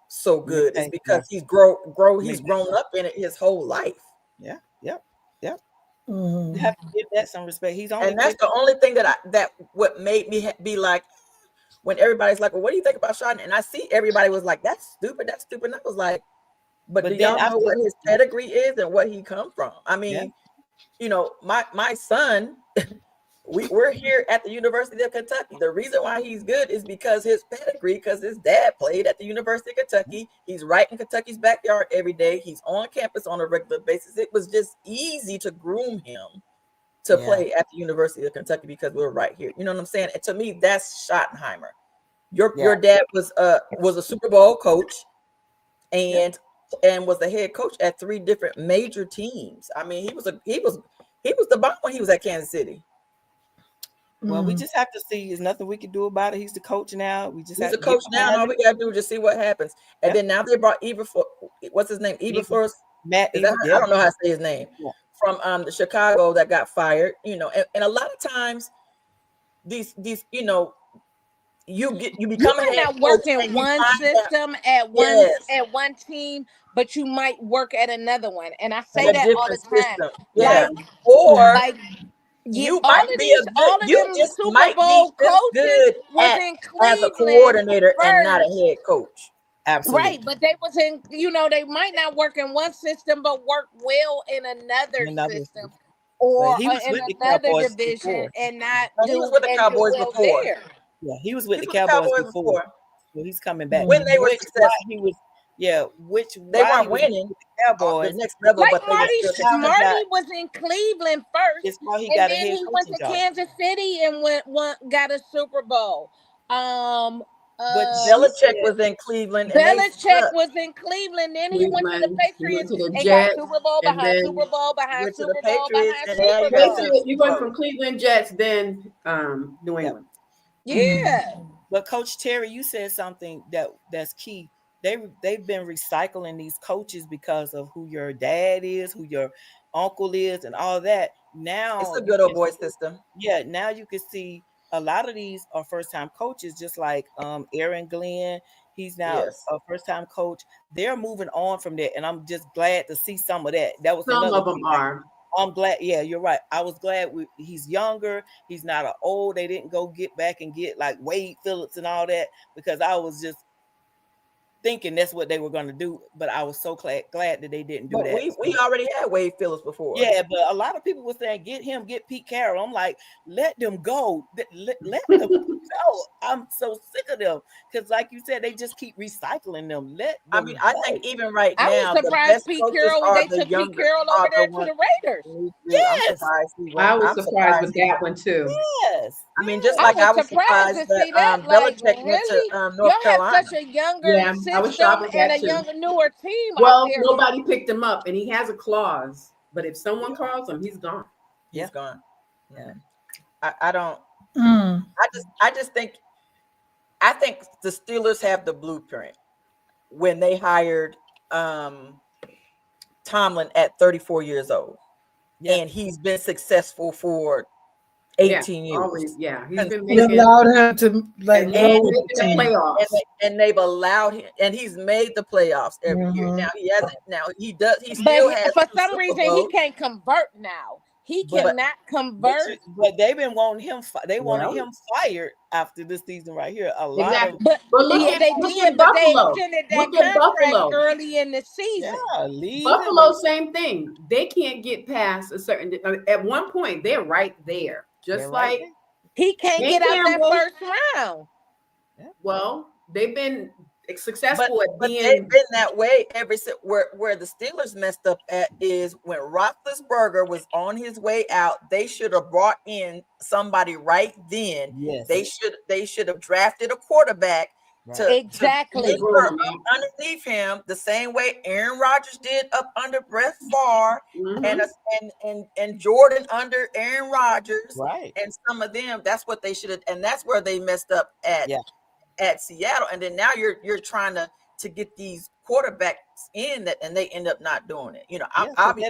so good is because he's grown up in it his whole life. You have to give that some respect. And that's the only thing that what made me be like, when everybody's like, well, what do you think about Sean? And I see everybody was like, that's stupid. And I was like, but do y'all know what his pedigree is and what he come from? I mean, you know, my son, we're here at the University of Kentucky. The reason why he's good is because his pedigree, because his dad played at the University of Kentucky. He's right in Kentucky's backyard every day. He's on campus on a regular basis. It was just easy to groom him to play at the University of Kentucky because we're right here. You know what I'm saying? And to me, that's Schottenheimer. Your dad was a Super Bowl coach and was the head coach at 3 different major teams. I mean, he was the bomb when he was at Kansas City. Well, we just have to see. There's nothing we can do about it. He's the coach now. He's the coach now. All we gotta do is just see what happens. And then now they brought what's his name? Eberflus. Matt. I don't know how to say his name. Yeah. From the Chicago that got fired. You know, and a lot of times these you know. You become not working one system at one team, but you might work at another one. And I say that all the time. Yeah. Like, you might be you just Super might Bowl be good as a coordinator and not a head coach. Absolutely. Right, but they was in, you know, they might not work in one system, but work well in another system. Or in another division and not he was with the Cowboys before. Yeah, he was with the Cowboys before. Well, he's coming back. When they were successful. He was, they weren't winning. The Cowboys. The next level, like but Marty was in Cleveland first. It's why he got and then he went to Kansas City and got a Super Bowl. But Belichick was in Cleveland. Belichick was in Cleveland. Then he went to the Patriots and got Super Bowl behind Super Bowl behind Super Bowl behind Super Bowl. You went from Cleveland Jets, then New England. Yeah. But Coach Terry, you said something that's key. They've been recycling these coaches because of who your dad is, who your uncle is, and all that. Now it's a good old boy system. Yeah, now you can see a lot of these are first-time coaches, just like Aaron Glenn. He's now a first-time coach. They're moving on from that, and I'm just glad to see some of that. That was some of them are. I'm glad. Yeah, you're right. I was glad he's younger. He's not an old. They didn't go get back and get like Wade Phillips and all that because I was just thinking that's what they were going to do, but I was so glad that they didn't do that. We already had Wade Phillips before. Yeah, but a lot of people were saying, get Pete Carroll. I'm like, let them go. Let them go. I'm so sick of them because, like you said, they just keep recycling them. I think even right now, I was surprised Pete Carroll when they took Pete Carroll over there to the Raiders. Yes, I was surprised with that one too. Yes, I mean, just like I was surprised that Belichick went to North Carolina. Have such a younger system and a younger, newer team. Well, nobody picked him up, and he has a clause. But if someone calls him, he's gone. He's gone. Yeah. I don't. Mm. I just think. I think the Steelers have the blueprint when they hired Tomlin at 34 years old, and he's been successful for 18 years. Always, he's been They allowed him to like and go with the the team. playoffs. And they've allowed him, and he's made the playoffs every year. Now he hasn't. Now he does. He still has. For some reason, he can't convert now. He cannot convert. But they've been wanting him. They wanted him fired after this season right here. A lot of. But look at they did. But they extended that Look at contract Buffalo. early in the season. Buffalo, same thing. They can't get past a certain. At one point, they're right there. Just like he can't get out that first round. Well, they've been successful but they've been that way ever since. Where the Steelers messed up at is when Roethlisberger was on his way out. They should have brought in somebody right then. Yes, they should have drafted a quarterback to underneath him the same way Aaron Rodgers did up under Brett Favre and Jordan under Aaron Rodgers. Right, and some of them. That's what they should have, and that's where they messed up at Seattle. And then now you're trying to get these quarterbacks in that, and they end up not doing it. I'll be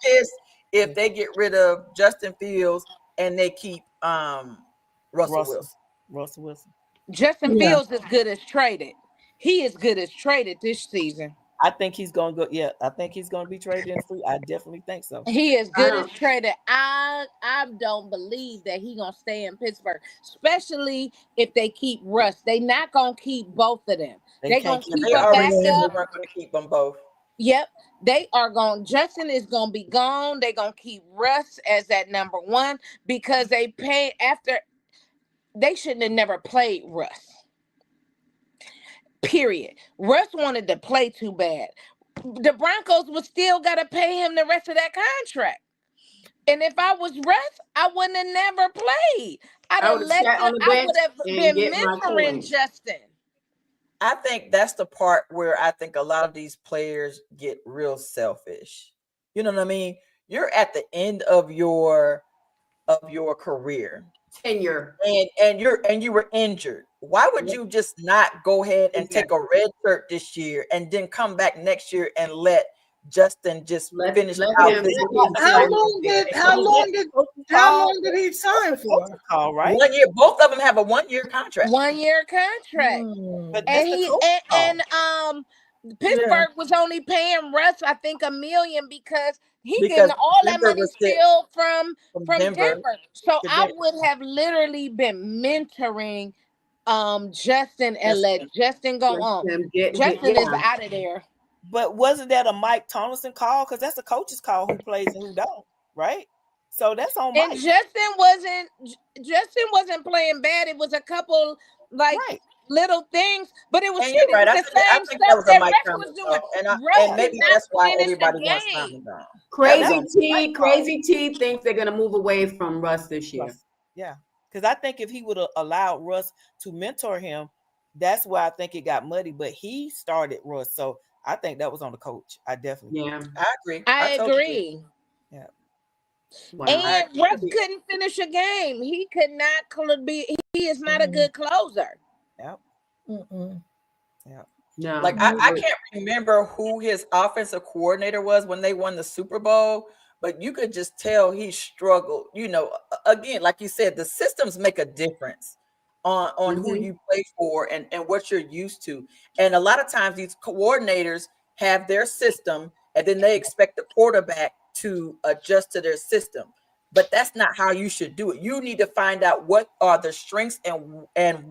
pissed if they get rid of Justin Fields and they keep Russell Wilson. Justin Fields is good as traded. He is good as traded this season. I think he's going to go. Yeah, I think he's going to be traded in free. I definitely think so. He is good as traded. I don't believe that he's going to stay in Pittsburgh, especially if they keep Russ. They not going to keep both of them. They're going to keep them back up. They're going to keep them both. Yep. They are going. Justin is going to be gone. They're going to keep Russ as that number one because they pay after. They shouldn't have never played Russ. Period. Russ wanted to play too bad. The Broncos would still got to pay him the rest of that contract. And if I was Russ, I wouldn't have never played. I would have been mentoring Justin. I think that's the part where I think a lot of these players get real selfish. You know what I mean? You're at the end of your career. Tenure. And you were injured. Why would you just not go ahead and take a red shirt this year and then come back next year and let Justin just finish out? How long did he sign for? All right, 1 year. Both of them have a 1 year contract. 1 year contract. And Pittsburgh was only paying Russ, I think, $1 million because getting all that money still from Denver. So I would have literally been mentoring Justin and let Justin go on. Justin is out of there. But wasn't that a Mike Tomlinson call? Because that's a coach's call who plays and who don't, right? So that's on Mike. And Justin wasn't playing bad. It was a couple little things, but it was the same stuff that Rex was doing. And maybe that's why everybody wants Tomlin down. Crazy T thinks they're gonna move away from Russ this year. Yeah, because I think if he would have allowed Russ to mentor him, that's why I think it got muddy. But he started Russ, so I think that was on the coach. I definitely I agree. I agree. Yeah. Wow. And Russ couldn't finish a game. He could not be. He is not a good closer. Yep. Yeah. No. Like I can't remember who his offensive coordinator was when they won the Super Bowl, but you could just tell he struggled. Again, like you said, the systems make a difference on who you play for and what you're used to. And a lot of times these coordinators have their system and then they expect the quarterback to adjust to their system. But that's not how you should do it. You need to find out what are the strengths and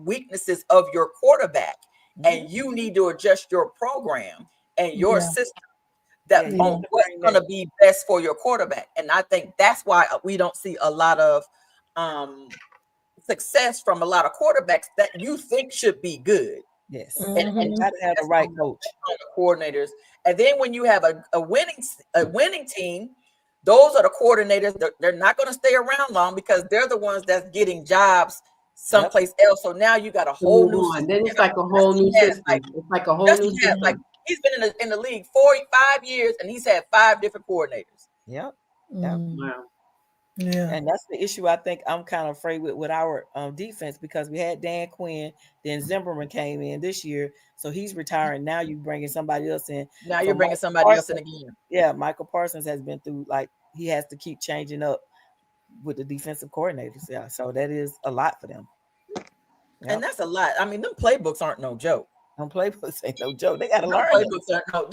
weaknesses of your quarterback. And you need to adjust your program and your system on what's going to be best for your quarterback. And I think that's why we don't see a lot of success from a lot of quarterbacks that you think should be good. Yes. And got to have the right coach. Coordinators. And then when you have a winning team, those are the coordinators. They're not going to stay around long because they're the ones that's getting jobs someplace else. So now you got a whole new system. Then it's like a whole new system. It's like a whole new system. Like he's been in the league 45 years and he's had 5 different coordinators. Yep. Wow. Yeah. And that's the issue I think I'm kind of afraid with our defense, because we had Dan Quinn, then Zimmerman came in this year, so he's retiring. Now you're bringing somebody else in. Now So you're bringing Michael somebody else in Parsons- again. Yeah, Michael Parsons has been through, like, he has to keep changing up with the defensive coordinators. Yeah, so that is a lot for them. Yep. And that's a lot. I mean, them playbooks aren't no joke. Them playbooks ain't no joke. They got to learn. Playbooks aren't no.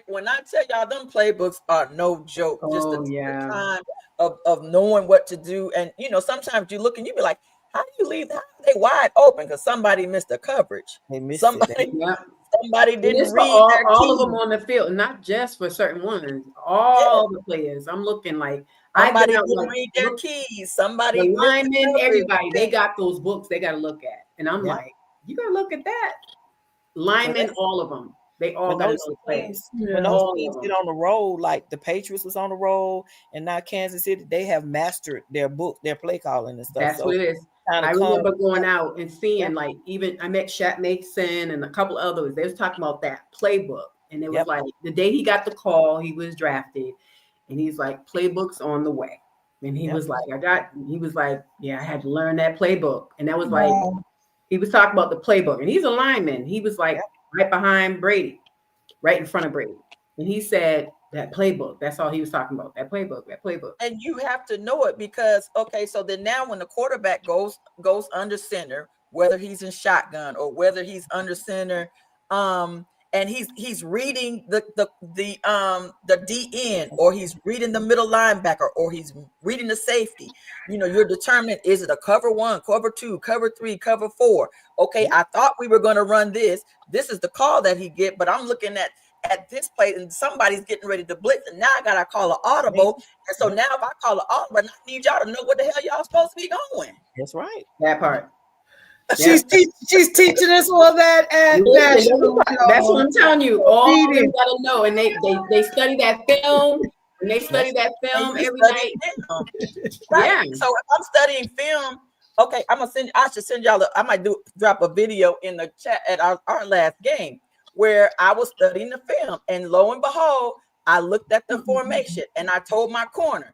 When I tell y'all, them playbooks are no joke. Just the time of knowing what to do, and sometimes you look and you be like, how do you leave? How are they wide open? Because somebody missed a coverage. They missed somebody didn't read all of them on the field, not just for certain ones. All the players. I'm looking like somebody didn't read their keys. Somebody, the linemen, everybody, they got those books they got to look at, and I'm like, you gotta look at that. Linemen, all of them. They all got those plays. When those teams get on the road, like the Patriots was on the road, and now Kansas City, they have mastered their book, their play calling and stuff. That's what it is. I remember going out and seeing, like, even I met Shaq Mason and a couple others. They was talking about that playbook, and it was like the day he got the call, he was drafted, and he's like, playbooks on the way. And he was like, yeah, I had to learn that playbook, and that was like, he was talking about the playbook, and he's a lineman. He was like right behind Brady, right in front of Brady, and he said that playbook. That's all he was talking about. That playbook. And you have to know it because, okay, so then now when the quarterback goes under center, whether he's in shotgun or whether he's under center, and he's reading the DN, or he's reading the middle linebacker, or he's reading the safety. You're determining, is it a cover 1, cover 2, cover 3, cover 4? Okay, I thought we were going to run this. This is the call that he get, but I'm looking at this play and somebody's getting ready to blitz, and now I gotta call an audible. And so now if I call an audible, I need y'all to know what the hell y'all supposed to be going. That's right. That part. She's teaching us all that at national. That's what I'm telling you. All you gotta know, and they study that film. And they study that film every night. Right. Yeah. So if I'm studying film, okay, I should send y'all. I might drop a video in the chat at our last game where I was studying the film, and lo and behold, I looked at the formation and I told my corner,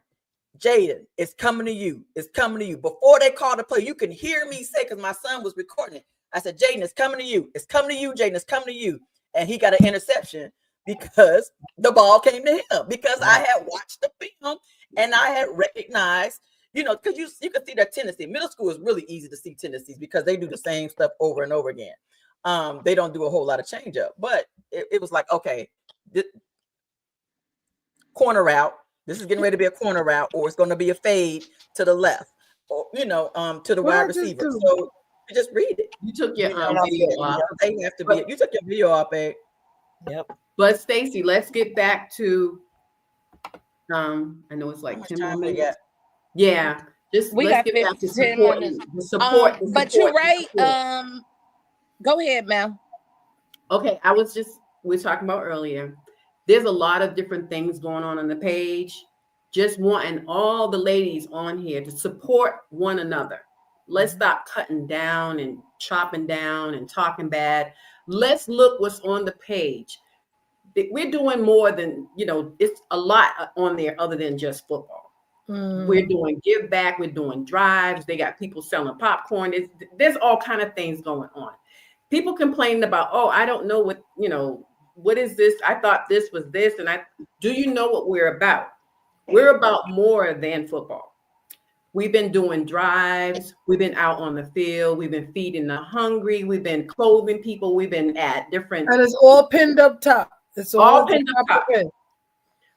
Jaden, it's coming to you. It's coming to you. Before they called the play, you can hear me say, because my son was recording it. I said, Jaden, it's coming to you. It's coming to you, Jaden. It's coming to you. And he got an interception because the ball came to him, because I had watched the film and I had recognized, because you can see their tendency. Middle school is really easy to see tendencies because they do the same stuff over and over again. They don't do a whole lot of change up, but it was like, okay, corner route. This is getting ready to be a corner route, or it's going to be a fade to the left, or to the wide receiver. So you just read it. You took your video off. They have to be. You took your video off, babe. Yep. But Stacy, let's get back to. I know it's like 10 more minutes. Yeah, we got 10 minutes. But you're right. Go ahead, Mel. Okay, we were talking about earlier. There's a lot of different things going on the page. Just wanting all the ladies on here to support one another. Let's stop cutting down and chopping down and talking bad. Let's look what's on the page. We're doing more than, it's a lot on there other than just football. We're doing give back. We're doing drives. They got people selling popcorn. There's all kind of things going on. People complaining about, I don't know what is this? I thought this was this. And do you know what we're about? We're about more than football. We've been doing drives. We've been out on the field. We've been feeding the hungry. We've been clothing people. We've been at different. And it's all pinned up top. It's all pinned up top.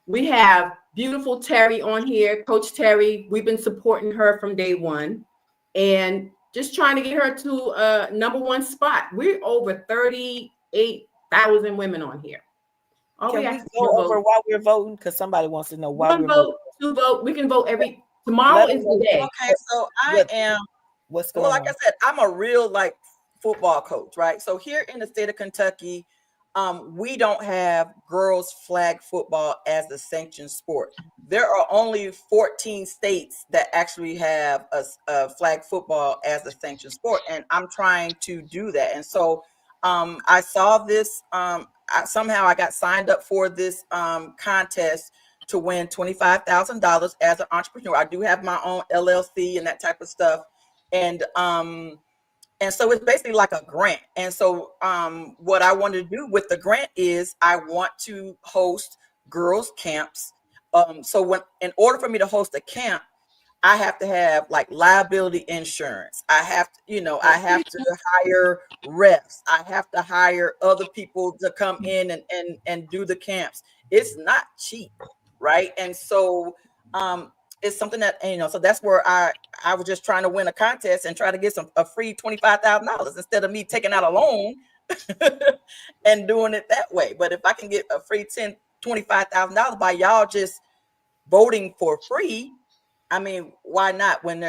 We have beautiful Terry on here. Coach Terry, we've been supporting her from day one and just trying to get her to a #1 spot. We're over 38,000 women on here. Can we go over why we're voting? Because somebody wants to know why we're voting. 2 vote. We can vote tomorrow is the day. Okay, so I am. What's going on? Like I said, I'm a real football coach, right? So here in the state of Kentucky, we don't have girls flag football as a sanctioned sport. There are only 14 states that actually have a flag football as a sanctioned sport, and I'm trying to do that. And so I saw this. Somehow I got signed up for this contest to win $25,000 as an entrepreneur. I do have my own LLC and that type of stuff. And so it's basically like a grant. And so what I want to do with the grant is I want to host girls camps. So in order for me to host a camp, I have to have like liability insurance. I have to, I have to hire reps. I have to hire other people to come in and do the camps. It's not cheap, right? And so it's something that, so that's where I was just trying to win a contest and try to get a free $25,000 instead of me taking out a loan and doing it that way. But if I can get a free $25,000 by y'all just voting for free, I mean, why not when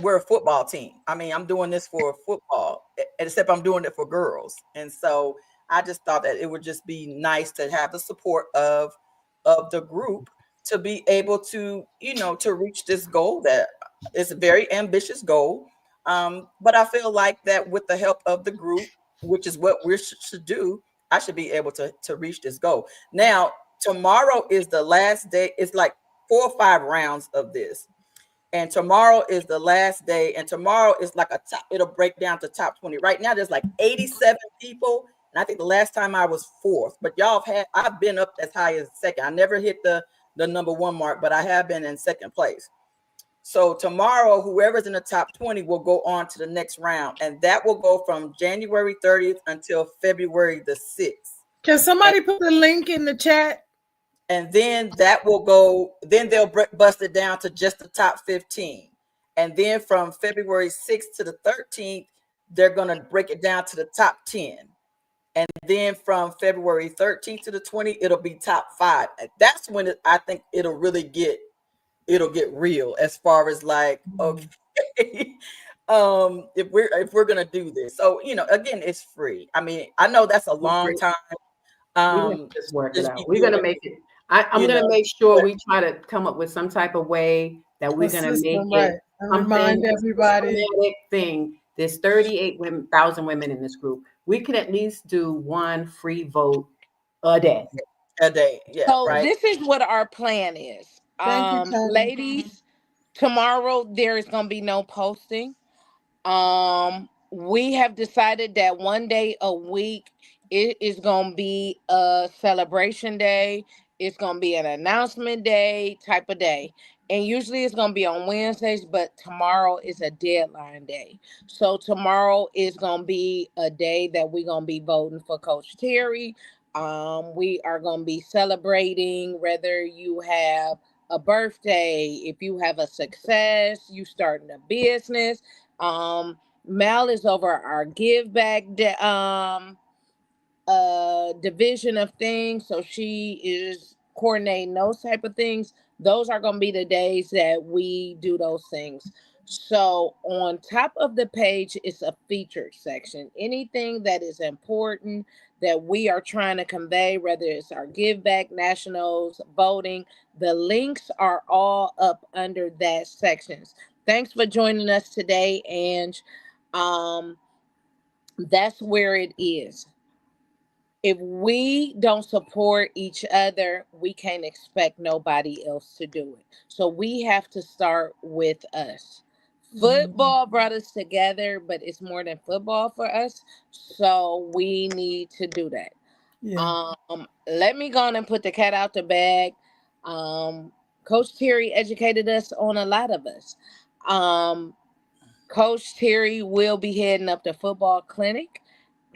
we're a football team? I mean, I'm doing this for football, except I'm doing it for girls. And so I just thought that it would just be nice to have the support of the group to be able to, to reach this goal that is a very ambitious goal. But I feel like that with the help of the group, which is what we should do, I should be able to reach this goal. Now, tomorrow is the last day. It's like 4 or 5 rounds of this. And tomorrow is the last day. And tomorrow is like it'll break down to top 20. Right now, there's like 87 people. And I think the last time I was 4th. But I've been up as high as 2nd. I never hit the number 1 mark, but I have been in 2nd place. So tomorrow, whoever's in the top 20 will go on to the next round. And that will go from January 30th until February the 6th. Can somebody put the link in the chat? And then that will go, then they'll bust it down to just the top 15. And then from February 6th to the 13th, they're going to break it down to the top 10. And then from February 13th to the 20th, it'll be top 5. That's when I think it'll get real as far as like, okay, if we're going to do this. So, again, it's free. I mean, I know that's a long time. We're going to just work it out. We're going to make it. I'm going to make sure we try to come up with some type of way that we're going to make it remind everybody thing. There's 38,000 women in this group. We can at least do 1 free vote a day. Yeah. So right? This is what our plan is. Thank you, ladies, tomorrow there is going to be no posting. We have decided that 1 day a week it is going to be a celebration day. It's going to be an announcement day type of day. And usually it's going to be on Wednesdays, but tomorrow is a deadline day. So tomorrow is going to be a day that we're going to be voting for Coach Terry. We are going to be celebrating whether you have a birthday, if you have a success, you starting a business. Mal is over our give back division of things, so she is coordinating those type of things. Those are going to be the days that we do those things. So on top of the page is a featured section. Anything that is important that we are trying to convey, whether it's our give back, nationals, voting, the links are all up under that sections. Thanks for joining us today, Ange. That's where it is. If we don't support each other, we can't expect nobody else to do it. So we have to start with us. Football brought us together, but it's more than football for us. So we need to do that. Yeah. Let me go on and put the cat out the bag. Coach Terry educated us on a lot of us. Coach Terry will be heading up the football clinic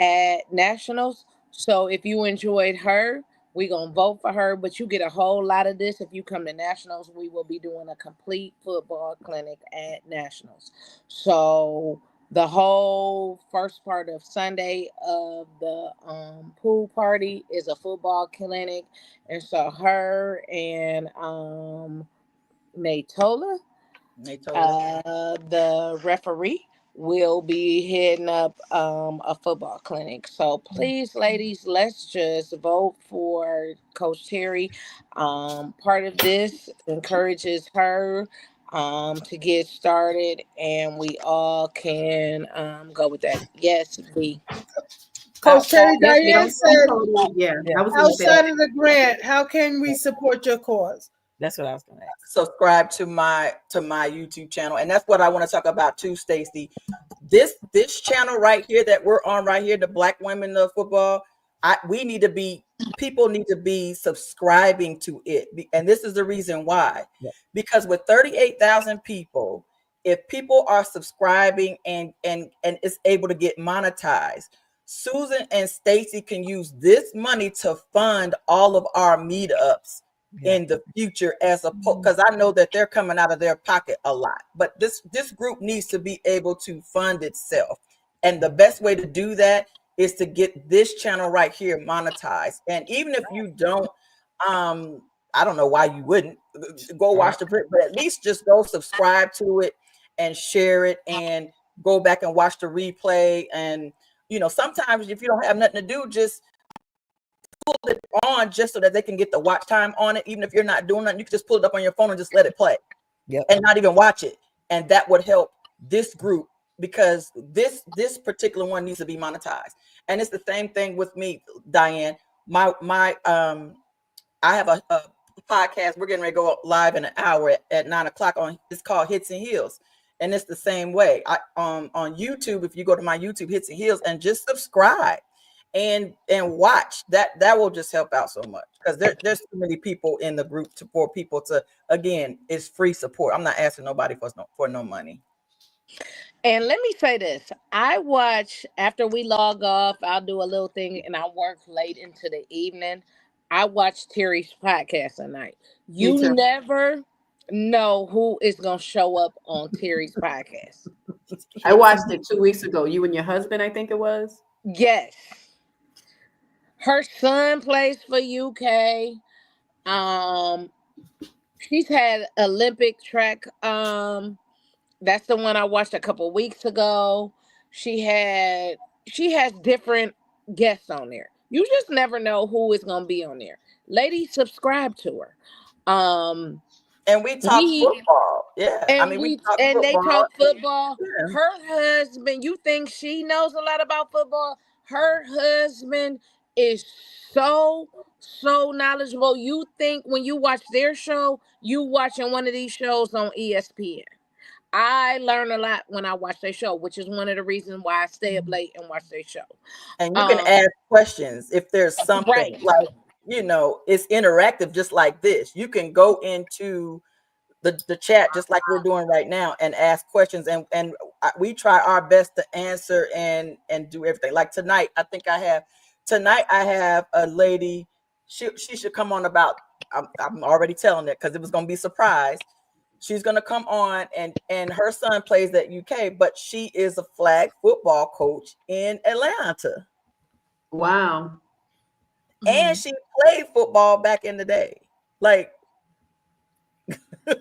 at Nationals. So if you enjoyed her, we're going to vote for her, but you get a whole lot of this. If you come to Nationals, we will be doing a complete football clinic at Nationals. So the whole first part of Sunday of the pool party is a football clinic. And so her and Natola, the referee, will be heading up a football clinic. So please, ladies, let's just vote for Coach Terry. Part of this encourages her to get started, and we all can go with that. Yes, B. Coach Terry Diane said, outside of the grant, how can we support your cause? That's what I was going to ask. Subscribe to my YouTube channel, and that's what I want to talk about too, Stacy. This channel right here that we're on right here, the Black Women of Football. People need to be subscribing to it, and this is the reason why. Yeah. Because with 38,000 people, if people are subscribing and it's able to get monetized, Susan and Stacy can use this money to fund all of our meetups in the future, as opposed, because I know that they're coming out of their pocket a lot. But this group needs to be able to fund itself, and the best way to do that is to get this channel right here monetized. And even if you don't, I don't know why you wouldn't go watch the print, but at least just go subscribe to it and share it and go back and watch the replay. And sometimes if you don't have nothing to do, just pull it on just so that they can get the watch time on it. Even if you're not doing nothing, you can just pull it up on your phone and just let it play. Yep. And not even watch it. And that would help this group, because this particular one needs to be monetized. And it's the same thing with me, Diane. I have a podcast. We're getting ready to go live in an hour at 9:00 on. It's called Hits and Heels, and it's the same way. On YouTube, if you go to my YouTube, Hits and Heels, and just subscribe and watch that will just help out so much, because there's too many people in the group for people to, again, it's free support. I'm not asking nobody for no money. And let me say this. I watch, after we log off, I'll do a little thing and I work late into the evening. I watch Terry's podcast at night. You never know who is going to show up on Terry's podcast. I watched it 2 weeks ago. You and your husband, I think it was. Yes. Her son plays for UK. She's had Olympic track. That's the one I watched a couple weeks ago. She has different guests on there. You just never know who is going to be on there. Ladies, subscribe to her. And we talk football. Yeah. And we talk football. They talk football. Yeah. Her husband, you think she knows a lot about football? Her husband is so knowledgeable. You think when you watch their show, you watching one of these shows on ESPN. I learn a lot when I watch their show, which is one of the reasons why I stay up late and watch their show. And you can ask questions if there's something like, it's interactive, just like this. You can go into the chat just like we're doing right now and ask questions, and we try our best to answer and do everything. Like tonight, I have a lady. She should come on about. I'm already telling it because it was going to be a surprise. She's going to come on, and her son plays at UK, but she is a flag football coach in Atlanta. Wow. And she played football back in the day. Like, I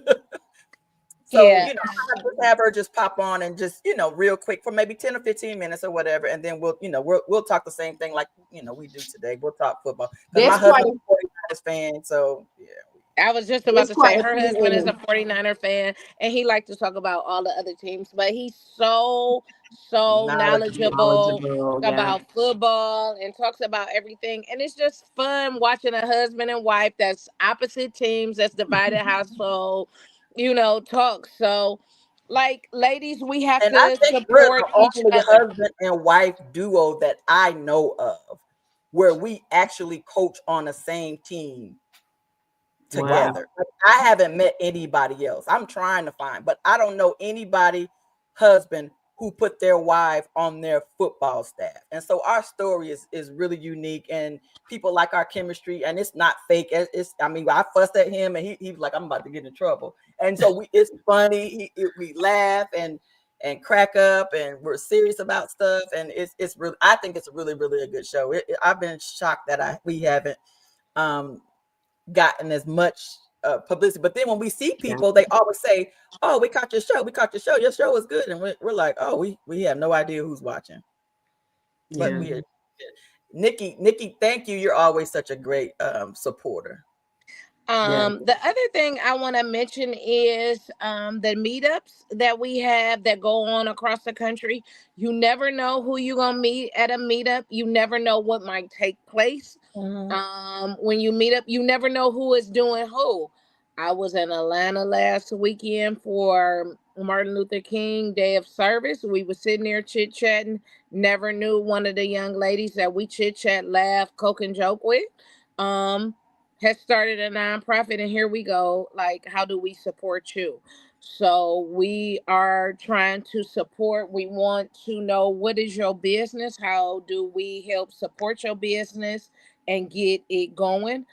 just have her just pop on and just, real quick for maybe 10 or 15 minutes or whatever. And then we'll talk the same thing like, we do today. We'll talk football. My husband's a 49ers fan, so yeah. I was just about to say her husband is a 49er fan, and he likes to talk about all the other teams, but he's so knowledgeable about football and talks about everything. And it's just fun watching a husband and wife that's opposite teams, that's divided household, talk. So, like, ladies, we have to support each other. Husband and wife duo that I know of where we actually coach on the same team together. Wow. I haven't met anybody else. I'm trying to find, but I don't know anybody husband who put their wife on their football staff. And so our story is really unique, and people like our chemistry, and it's not fake. I fussed at him and he was like, I'm about to get in trouble. And so it's funny. We laugh and crack up, and we're serious about stuff. And it's really, I think it's really, really a good show. I've been shocked that we haven't gotten as much publicity. But then when we see people, they always say, oh, we caught your show, your show is good. And we're like, oh, we have no idea who's watching. But Nikki, thank you. You're always such a great supporter. The other thing I want to mention is the meetups that we have that go on across the country. You never know who you're going to meet at a meetup. You never know what might take place. When you meet up, you never know who is doing who. I was in Atlanta last weekend for Martin Luther King Day of Service. We were sitting there chit-chatting. Never knew one of the young ladies that we chit-chat, laugh, coke, and joke with has started a nonprofit, and here we go. Like, how do we support you? So we are trying to support. We want to know, what is your business? How do we help support your business and get it going?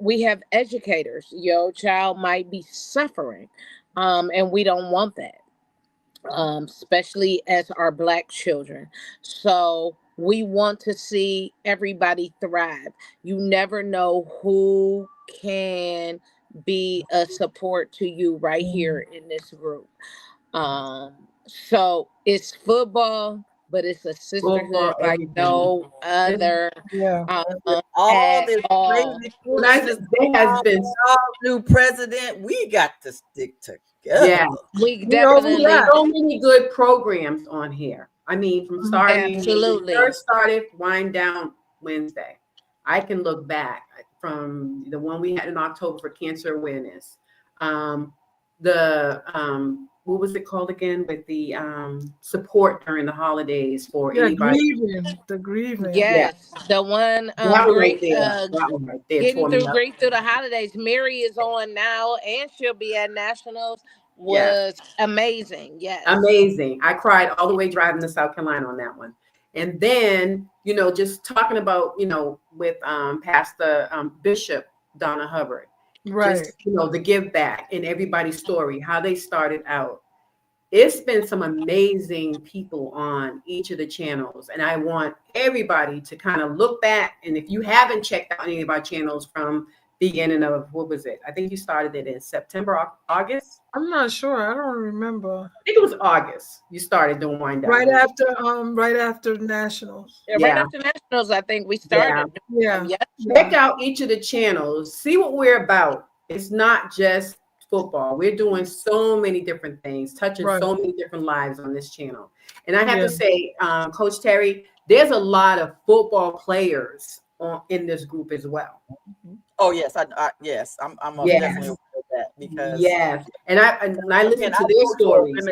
We have educators. Your child might be suffering, and we don't want that, especially as our Black children. So we want to see everybody thrive. You never know who can be a support to you right here in this group. So it's football, but it's a sisterhood like no other. All this crazy foolishness, new president, we got to stick together. Yeah, we definitely have so many good programs on here. I mean, from starting, absolutely. First started Wind Down Wednesday. I can look back from the one we had in October for cancer awareness. What was it called again, with the support during the holidays for anybody? The grieving. Yes, the one getting through grief through the holidays. Mary is on now, and she'll be at Nationals. Was amazing. Yes, amazing. I cried all the way driving to South Carolina on that one. And then, just talking about, with Pastor Bishop Donna Hubbard, right? Just, the give back and everybody's story, how they started out. It's been some amazing people on each of the channels, and I want everybody to kind of look back. And if you haven't checked out any of our channels from beginning of, what was it? I think you started it in September, August. I'm not sure. I don't remember. I think it was August. You started doing Wind Down. Right after Nationals. Right after Nationals, I think we started. Yeah. Check out each of the channels. See what we're about. It's not just football. We're doing so many different things, touching so many different lives on this channel. And I have to say, Coach Terry, there's a lot of football players in this group as well. Oh yes, I'm definitely with that, because and I listened to their stories.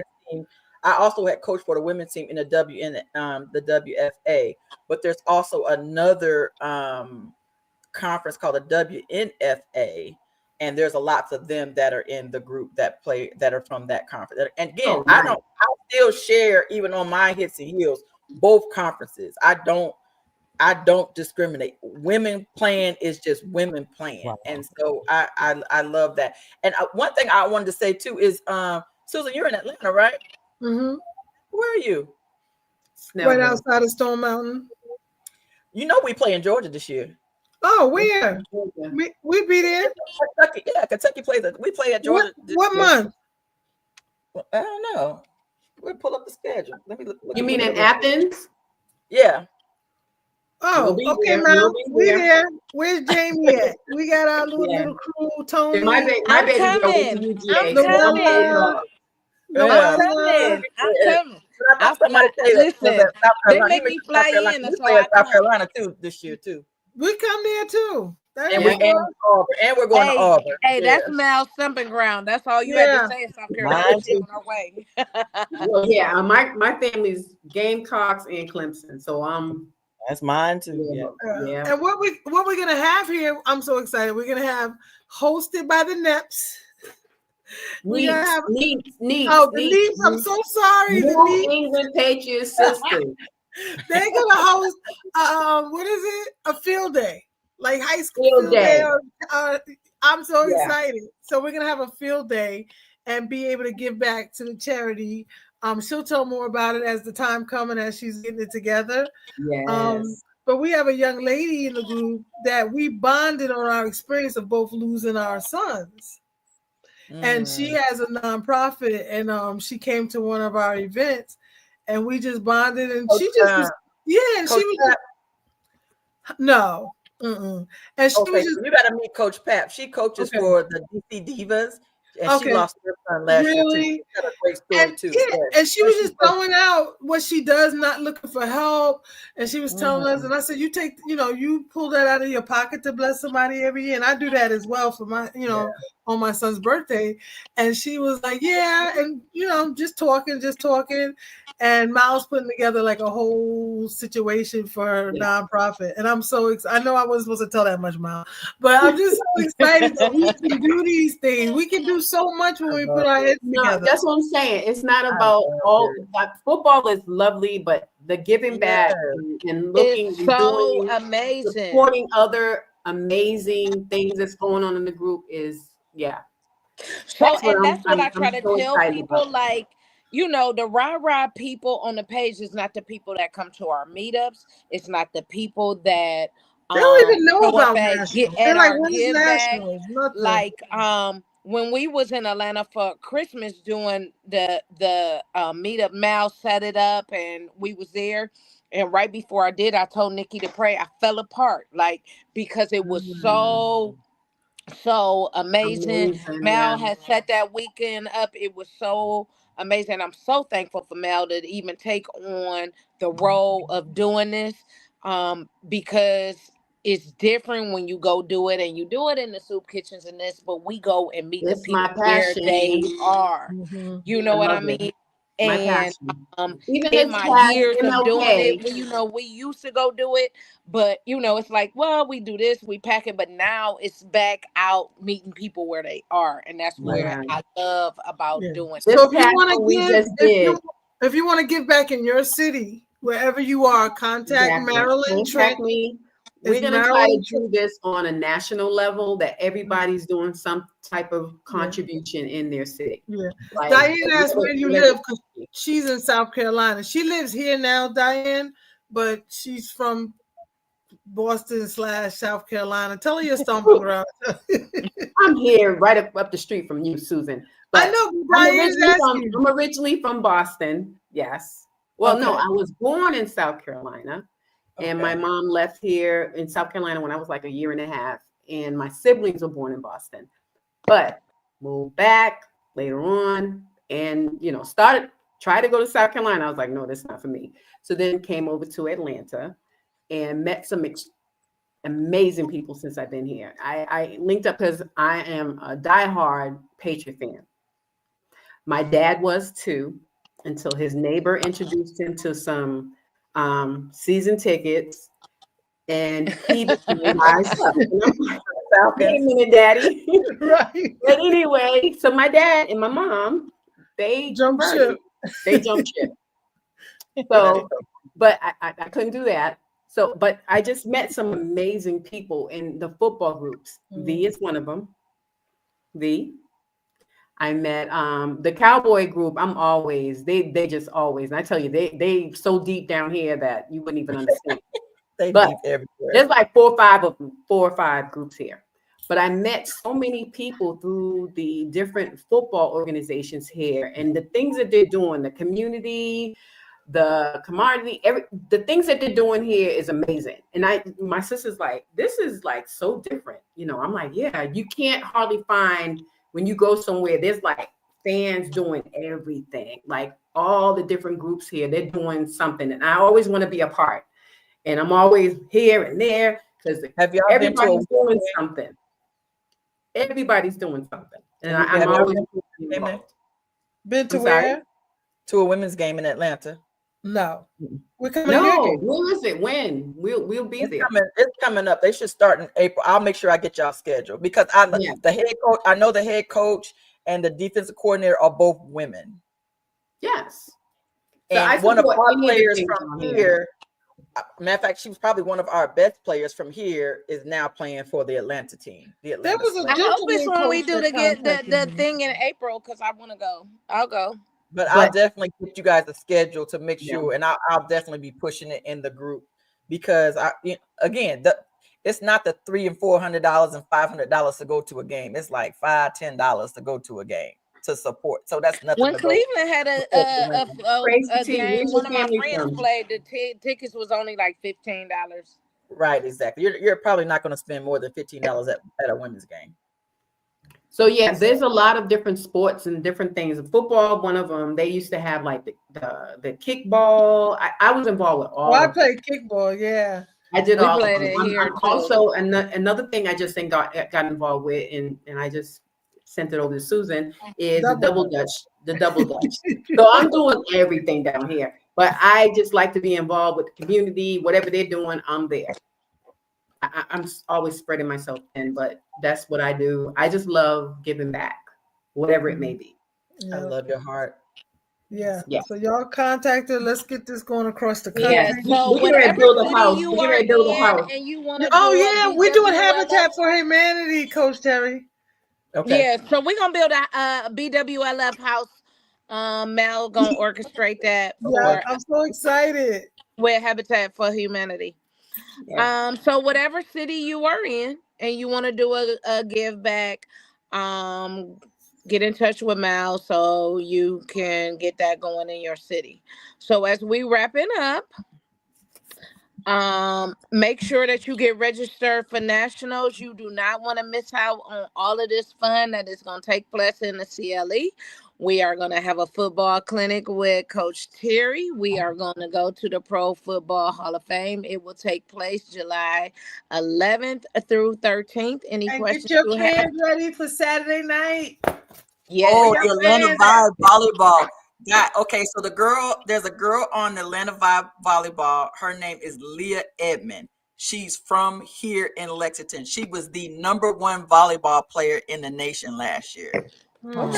I also had coached for the women's team in the the WFA, but there's also another conference called the WNFA, and there's a lots of them that are in the group that are from that conference. And again, I still share, even on my hits and heels, both conferences. I don't discriminate. Women playing is just women playing. Wow. And so I love that. And one thing I wanted to say too is, Susan, you're in Atlanta, right? Mm-hmm. Where are you? Right outside of Stone Mountain. We play in Georgia this year. Oh, where? We be there. Kentucky. Yeah, Kentucky plays. We play at Georgia. What month? Well, I don't know. We'll pull up the schedule. Let me look. You mean in Athens? Yeah. Oh, okay, Mal. We there. Where's Jamie at? We got our little crew, Tony. My baby I'm coming. Listen, they make me fly in. We play at South Carolina too this year too. We come there too. And we're going to Auburn. Hey, that's Mal's stumping ground. That's all you had to say in South Carolina. On our way. Well, my family's Gamecocks and Clemson, so that's mine too. Yeah. And what we're gonna have here, I'm so excited. We're gonna have hosted by the Neps. Neeps. Oh, the Neeps. I'm so sorry. The England Patriots sisters. They're gonna host what is it? A field day, like high school field day. I'm so excited. So we're gonna have a field day and be able to give back to the charity. She'll tell more about it as the time coming, as she's getting it together. Yes. But we have a young lady in the group that we bonded on our experience of both losing our sons. And she has a nonprofit, and she came to one of our events, and we just bonded, and she just was, and she was no. And she okay, was just, so you got to meet Coach Pap. She coaches okay. for the DC Divas, and Okay. she lost her son last year too. Really? She got a great story And, too. yeah, Yes. and she was just throwing out what she does, not looking for help. And she was telling us, and I said, you pull that out of your pocket to bless somebody every year. And I do that as well for my, on my son's birthday. And she was like, yeah, and just talking. And Miles putting together like a whole situation for a nonprofit. And I'm so excited. I know I wasn't supposed to tell that much, Miles, but I'm just so excited that we can do these things. We can do so much when we put our heads together. That's what I'm saying. It's not about football is lovely, but the giving back and looking, it's so doing, amazing, supporting other amazing things that's going on in the group is So, and that's what I try to tell people. Like, the rah-rah people on the page is not the people that come to our meetups. It's not the people that they don't even know about nationals. They're like, when's nationals? Like, when we was in Atlanta for Christmas doing the meetup, Mal set it up and we was there. And right before I did, I told Nikki to pray. I fell apart, like, because it was so amazing. Mal has set that weekend up. It was so amazing. I'm so thankful for Mal to even take on the role of doing this, because it's different when you go do it, and you do it in the soup kitchens and this, but we go and meet the people where they are. You know what I mean? And even in my years of doing it, we used to go do it, but it's like, well, we do this, we pack it, but now it's back out meeting people where they are, and that's where I love about doing it. So if you want to give back in your city, wherever you are, contact Marilyn. We're going to try to do this on a national level, that everybody's doing some type of contribution in their city. Yeah. Like, Diane asked where you live because she's in South Carolina. She lives here now, Diane, but she's from Boston / South Carolina. Tell her your stomping ground. I'm here right up the street from you, Susan. But I know. I'm originally from Boston. Yes. Well, no, I was born in South Carolina. And my mom left here in South Carolina when I was like a year and a half. And my siblings were born in Boston. But moved back later on and, tried to go to South Carolina. I was like, no, that's not for me. So then came over to Atlanta and met some amazing people since I've been here. I linked up because I am a diehard Patriot fan. My dad was too, until his neighbor introduced him to some season tickets, and he became eyes up. Wait a minute, Daddy. Right. But anyway, so my dad and my mom, they jumped ship. So, but I couldn't do that. So, but I just met some amazing people in the football groups. V is one of them. I met the Cowboy group. I'm always, they just always, and I tell you, they so deep down here that you wouldn't even understand. But deep everywhere. There's like 4 or 5 groups here. But I met so many people through the different football organizations here, and the things that they're doing, the community, the camaraderie, the things that they're doing here is amazing. And my sister's like, this is like so different. I'm like, yeah, you can't hardly find, when you go somewhere, there's like fans doing everything, like all the different groups here, they're doing something. And I always want to be a part. And I'm always here and there because everybody's doing something. Everybody's doing something. And I'm always been to where? To a women's game in Atlanta. No. We're coming to when is it? When? We'll be there. It's coming up. They should start in April. I'll make sure I get y'all scheduled because the head coach, I know the head coach and the defensive coordinator are both women. Yes. And one of our players from here, matter of fact, she was probably one of our best players from here, is now playing for the Atlanta team. I hope it's when we do the thing in April because I want to go. I'll go. But I'll definitely get you guys a schedule to make sure, and I'll definitely be pushing it in the group because it's not the $300 and $400 and $500 to go to a game. It's like $5-10 to go to a game to support. So that's nothing. When Cleveland had a game, one of my friends played. The tickets was only like $15. Right, exactly. You're probably not going to spend more than $15 at a women's game. So yeah, there's a lot of different sports and different things. Football, one of them. They used to have like the kickball. I was involved with all. I played kickball. Yeah, I did We all. played it here I'm too. also another thing I just think got involved with, and I just sent it over to Susan, is the double dutch. The double dutch. So I'm doing everything down here, but I just like to be involved with the community. Whatever they're doing, I'm there. I'm always spreading myself in, but that's what I do. I just love giving back, whatever it may be. I love your heart. Yeah. Yeah. So y'all contact her. Let's get this going across the country. Yeah, so We're gonna build a whatever house. city you We're are gonna build a in house. and you want to Oh do yeah, a we're doing BWLF. Habitat for Humanity, Coach Terry. Okay. Yeah, so we're gonna build a BWLF house. Mel gonna orchestrate that Yeah, for I'm so excited. with Habitat for Humanity. Yeah. So whatever city you are in and you want to do a give back, get in touch with Mal so you can get that going in your city. So as we wrapping up, make sure that you get registered for nationals. You do not want to miss out on all of this fun that is going to take place in the CLE. We are going to have a football clinic with Coach Terry. We are going to go to the Pro Football Hall of Fame. It will take place July 11th through 13th. Any And questions get your you have? fans ready for Saturday night. Yes. Oh, Where the your Atlanta fans Vibe volleyball. Yeah, okay, so there's a girl on the Atlanta Vibe volleyball. Her name is Leah Edmond. She's from here in Lexington. She was the #1 volleyball player in the nation last year.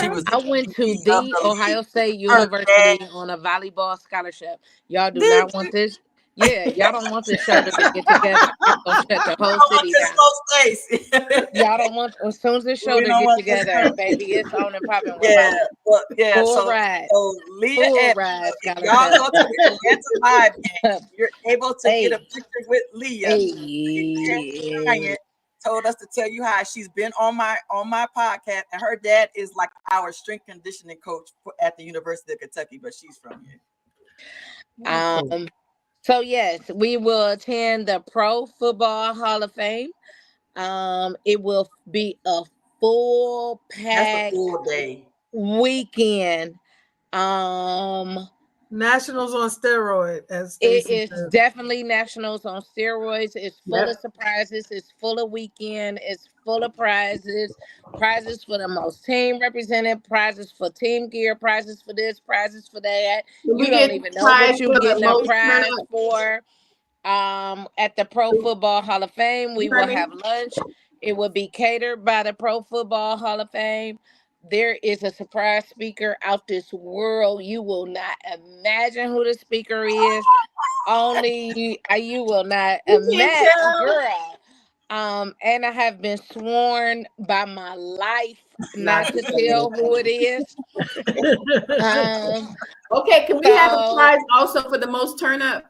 She was. I went to MVP of the Ohio league. State Her University dad- on a volleyball scholarship. Y'all do Did not want this. Yeah, y'all don't want this shoulder to get together. I'm gonna shut the whole I want city this down. slow space. Y'all don't want as soon as this We shoulder don't get want this together, slow baby, it's on and popping with Yeah, volleyball. well, yeah. Full ride. So Leah Full Edmond, ride if y'all go to the Atlanta Vibe game, you're able to get a picture with Leah. Hey. Bryant told us to tell you how she's been on my podcast, and her dad is like our strength conditioning coach at the University of Kentucky, but she's from here. So yes, we will attend the Pro Football Hall of Fame. It will be a full packed full day weekend. Nationals on steroid, as it Stacey is said. definitely nationals on steroids. It's full of surprises. It's full of weekend. It's full of prizes. Prizes for the most team represented. Prizes for team gear. Prizes for this. Prizes for that. You don't even know what you're getting a prize for. At the Pro Football Hall of Fame, we will have lunch. It will be catered by the Pro Football Hall of Fame. There is a surprise speaker out this world. You will not imagine who the speaker is. Only you will not imagine, girl. And I have been sworn by my life not to tell who it is. Okay, can we have a prize also for the most turn up?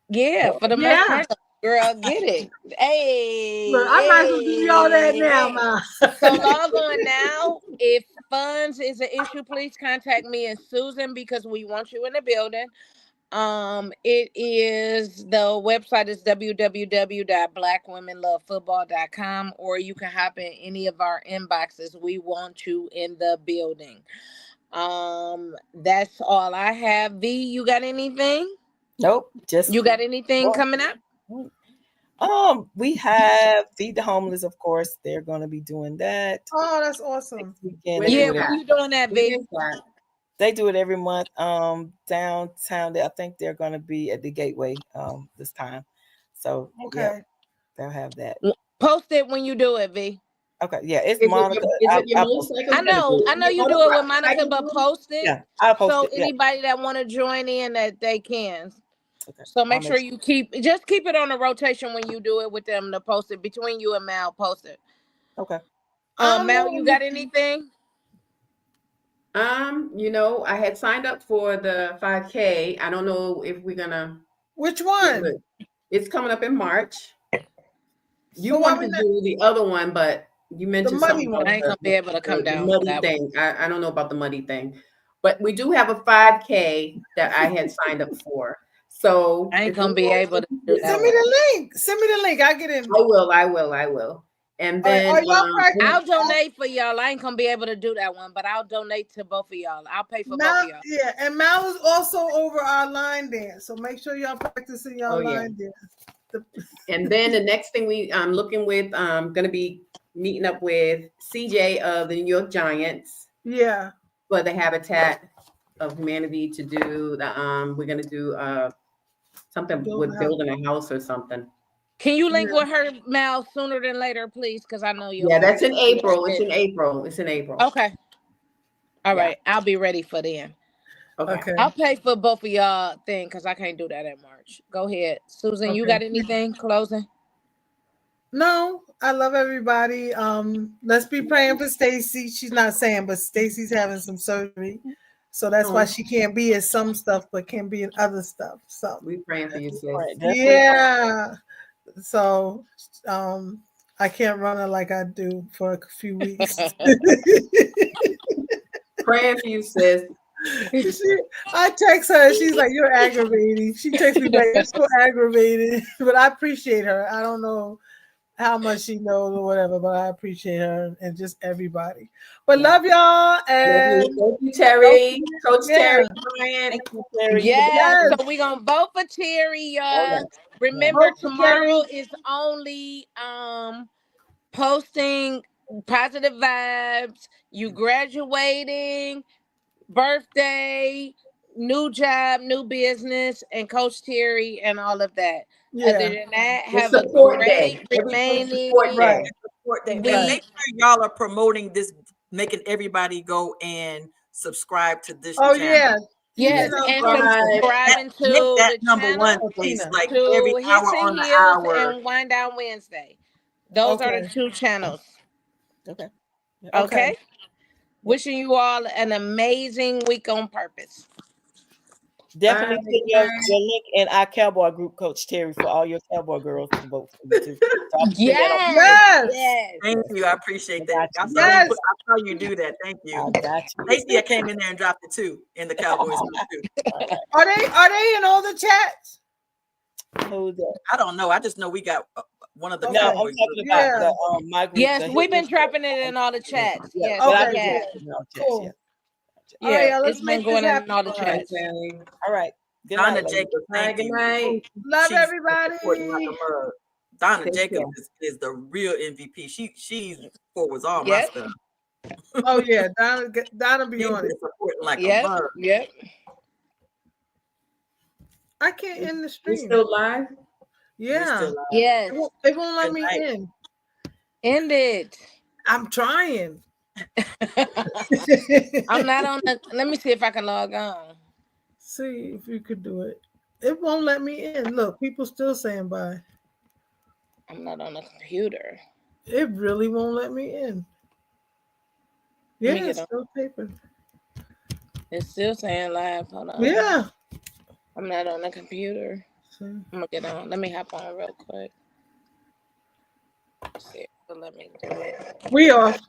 Yeah, for the most turn up. Girl, get it. Hey. Look, I might as well give y'all that now, Ma. So log on now. If funds is an issue, please contact me and Susan because we want you in the building. It is the website is www.blackwomenlovefootball.com, or you can hop in any of our inboxes. We want you in the building. That's all I have. V, you got anything? Nope. Just you got anything coming up? We have Feed the Homeless, of course. They're going to be doing that. Oh, that's awesome. Yeah, when you doing that, V? They do it every month. Downtown. I think they're going to be at the Gateway this time. So yeah, they'll have that. Post it when you do it, V. Okay, yeah, it's Monica. I know you do it with Monica, but post it. Yeah, I'll post so it. Yeah. Anybody that want to join in, that they can. Okay. So make sure you keep it on a rotation when you do it with them to post it between you and Mal. Post it. Okay. Mal, you got anything? I had signed up for the 5K. I don't know if we're gonna. Which one? It's coming up in March. You want to do the other one, but you mentioned the muddy something. one. I ain't gonna be able to come down. The muddy thing. I don't know about the muddy thing, but we do have a 5K that I had signed up for. So I ain't gonna be able to do that. Send me the link. Send me the link. I'll get in. I will. And then I'll donate for y'all. I ain't gonna be able to do that one, but I'll donate to both of y'all. I'll pay for both of y'all. Yeah, and Mal is also over our line dance, so make sure y'all practicing y'all line dance. And then the next thing I'm looking with, gonna be meeting up with CJ of the New York Giants. Yeah. For the Habitat of Humanity to do the we're gonna do something with building a house or something. Can you link with her, Mal, sooner than later, please? Because I know you'll. Yeah, that's in April. It's in April. Okay. All right. I'll be ready for then. Okay. I'll pay for both of y'all thing because I can't do that in March. Go ahead. Susan, you got anything closing? No, I love everybody. Let's be praying for Stacy. She's not saying, but Stacy's having some surgery. So that's why she can't be in some stuff, but can be in other stuff. So we praying for you, sis. Yeah. So I can't run her like I do for a few weeks. Praying for you, sis. I text her, she's like, "You're aggravating." She texts me back, "You're so aggravated." But I appreciate her. I don't know how much she knows or whatever, but I appreciate her and just everybody. But love y'all, and thank you, Terry, Coach Terry, Brian. Thank you, Terry. Yeah, so we're gonna vote for Terry, y'all. Remember, tomorrow is only posting positive vibes. You graduating, birthday, new job, new business, and Coach Terry and all of that. Other than that, have a great remaining support day. And make sure y'all are promoting this, making everybody go and subscribe to this channel. Yes, and subscribing to that the number channel, one, please. Like to every hour Hits on and the Heels hour. and Wind Down Wednesday. Those are the two channels. Okay. Wishing you all an amazing week on purpose. Definitely put your link in our cowboy group, Coach Terry, for all your cowboy girls to vote for you too. So yes. Thank you. I appreciate that. I saw you do that. Thank you. I got you. Stacey, I came in there and dropped it too in the Cowboys too. Are they in all the chats? Who's that? I don't know. I just know we got one of the No, Cowboys. I'm talking about my group. Yes, we've been dropping it in all the chats. Yes, Cool. Yeah, it's been going in all the chats. All right. Good Donna night, Jacobs, thank you. Night. Love everybody. Donna Jacobs is the real MVP. She forwards all my stuff. Oh yeah, Donna be on it. Supporting like a bird. Yep. I can't end the stream. We still live? Yeah. Yes. It won't let me in. End it. I'm trying. I'm not on the. Let me see if I can log on. See if you could do it. It won't let me in. Look, people still saying bye. I'm not on the computer. It really won't let me in. Yeah, it's still paper. It's still saying live. Hold on. Yeah. I'm not on the computer. I'm gonna get on. Let me hop on real quick. Let's see. Let me do it. We off.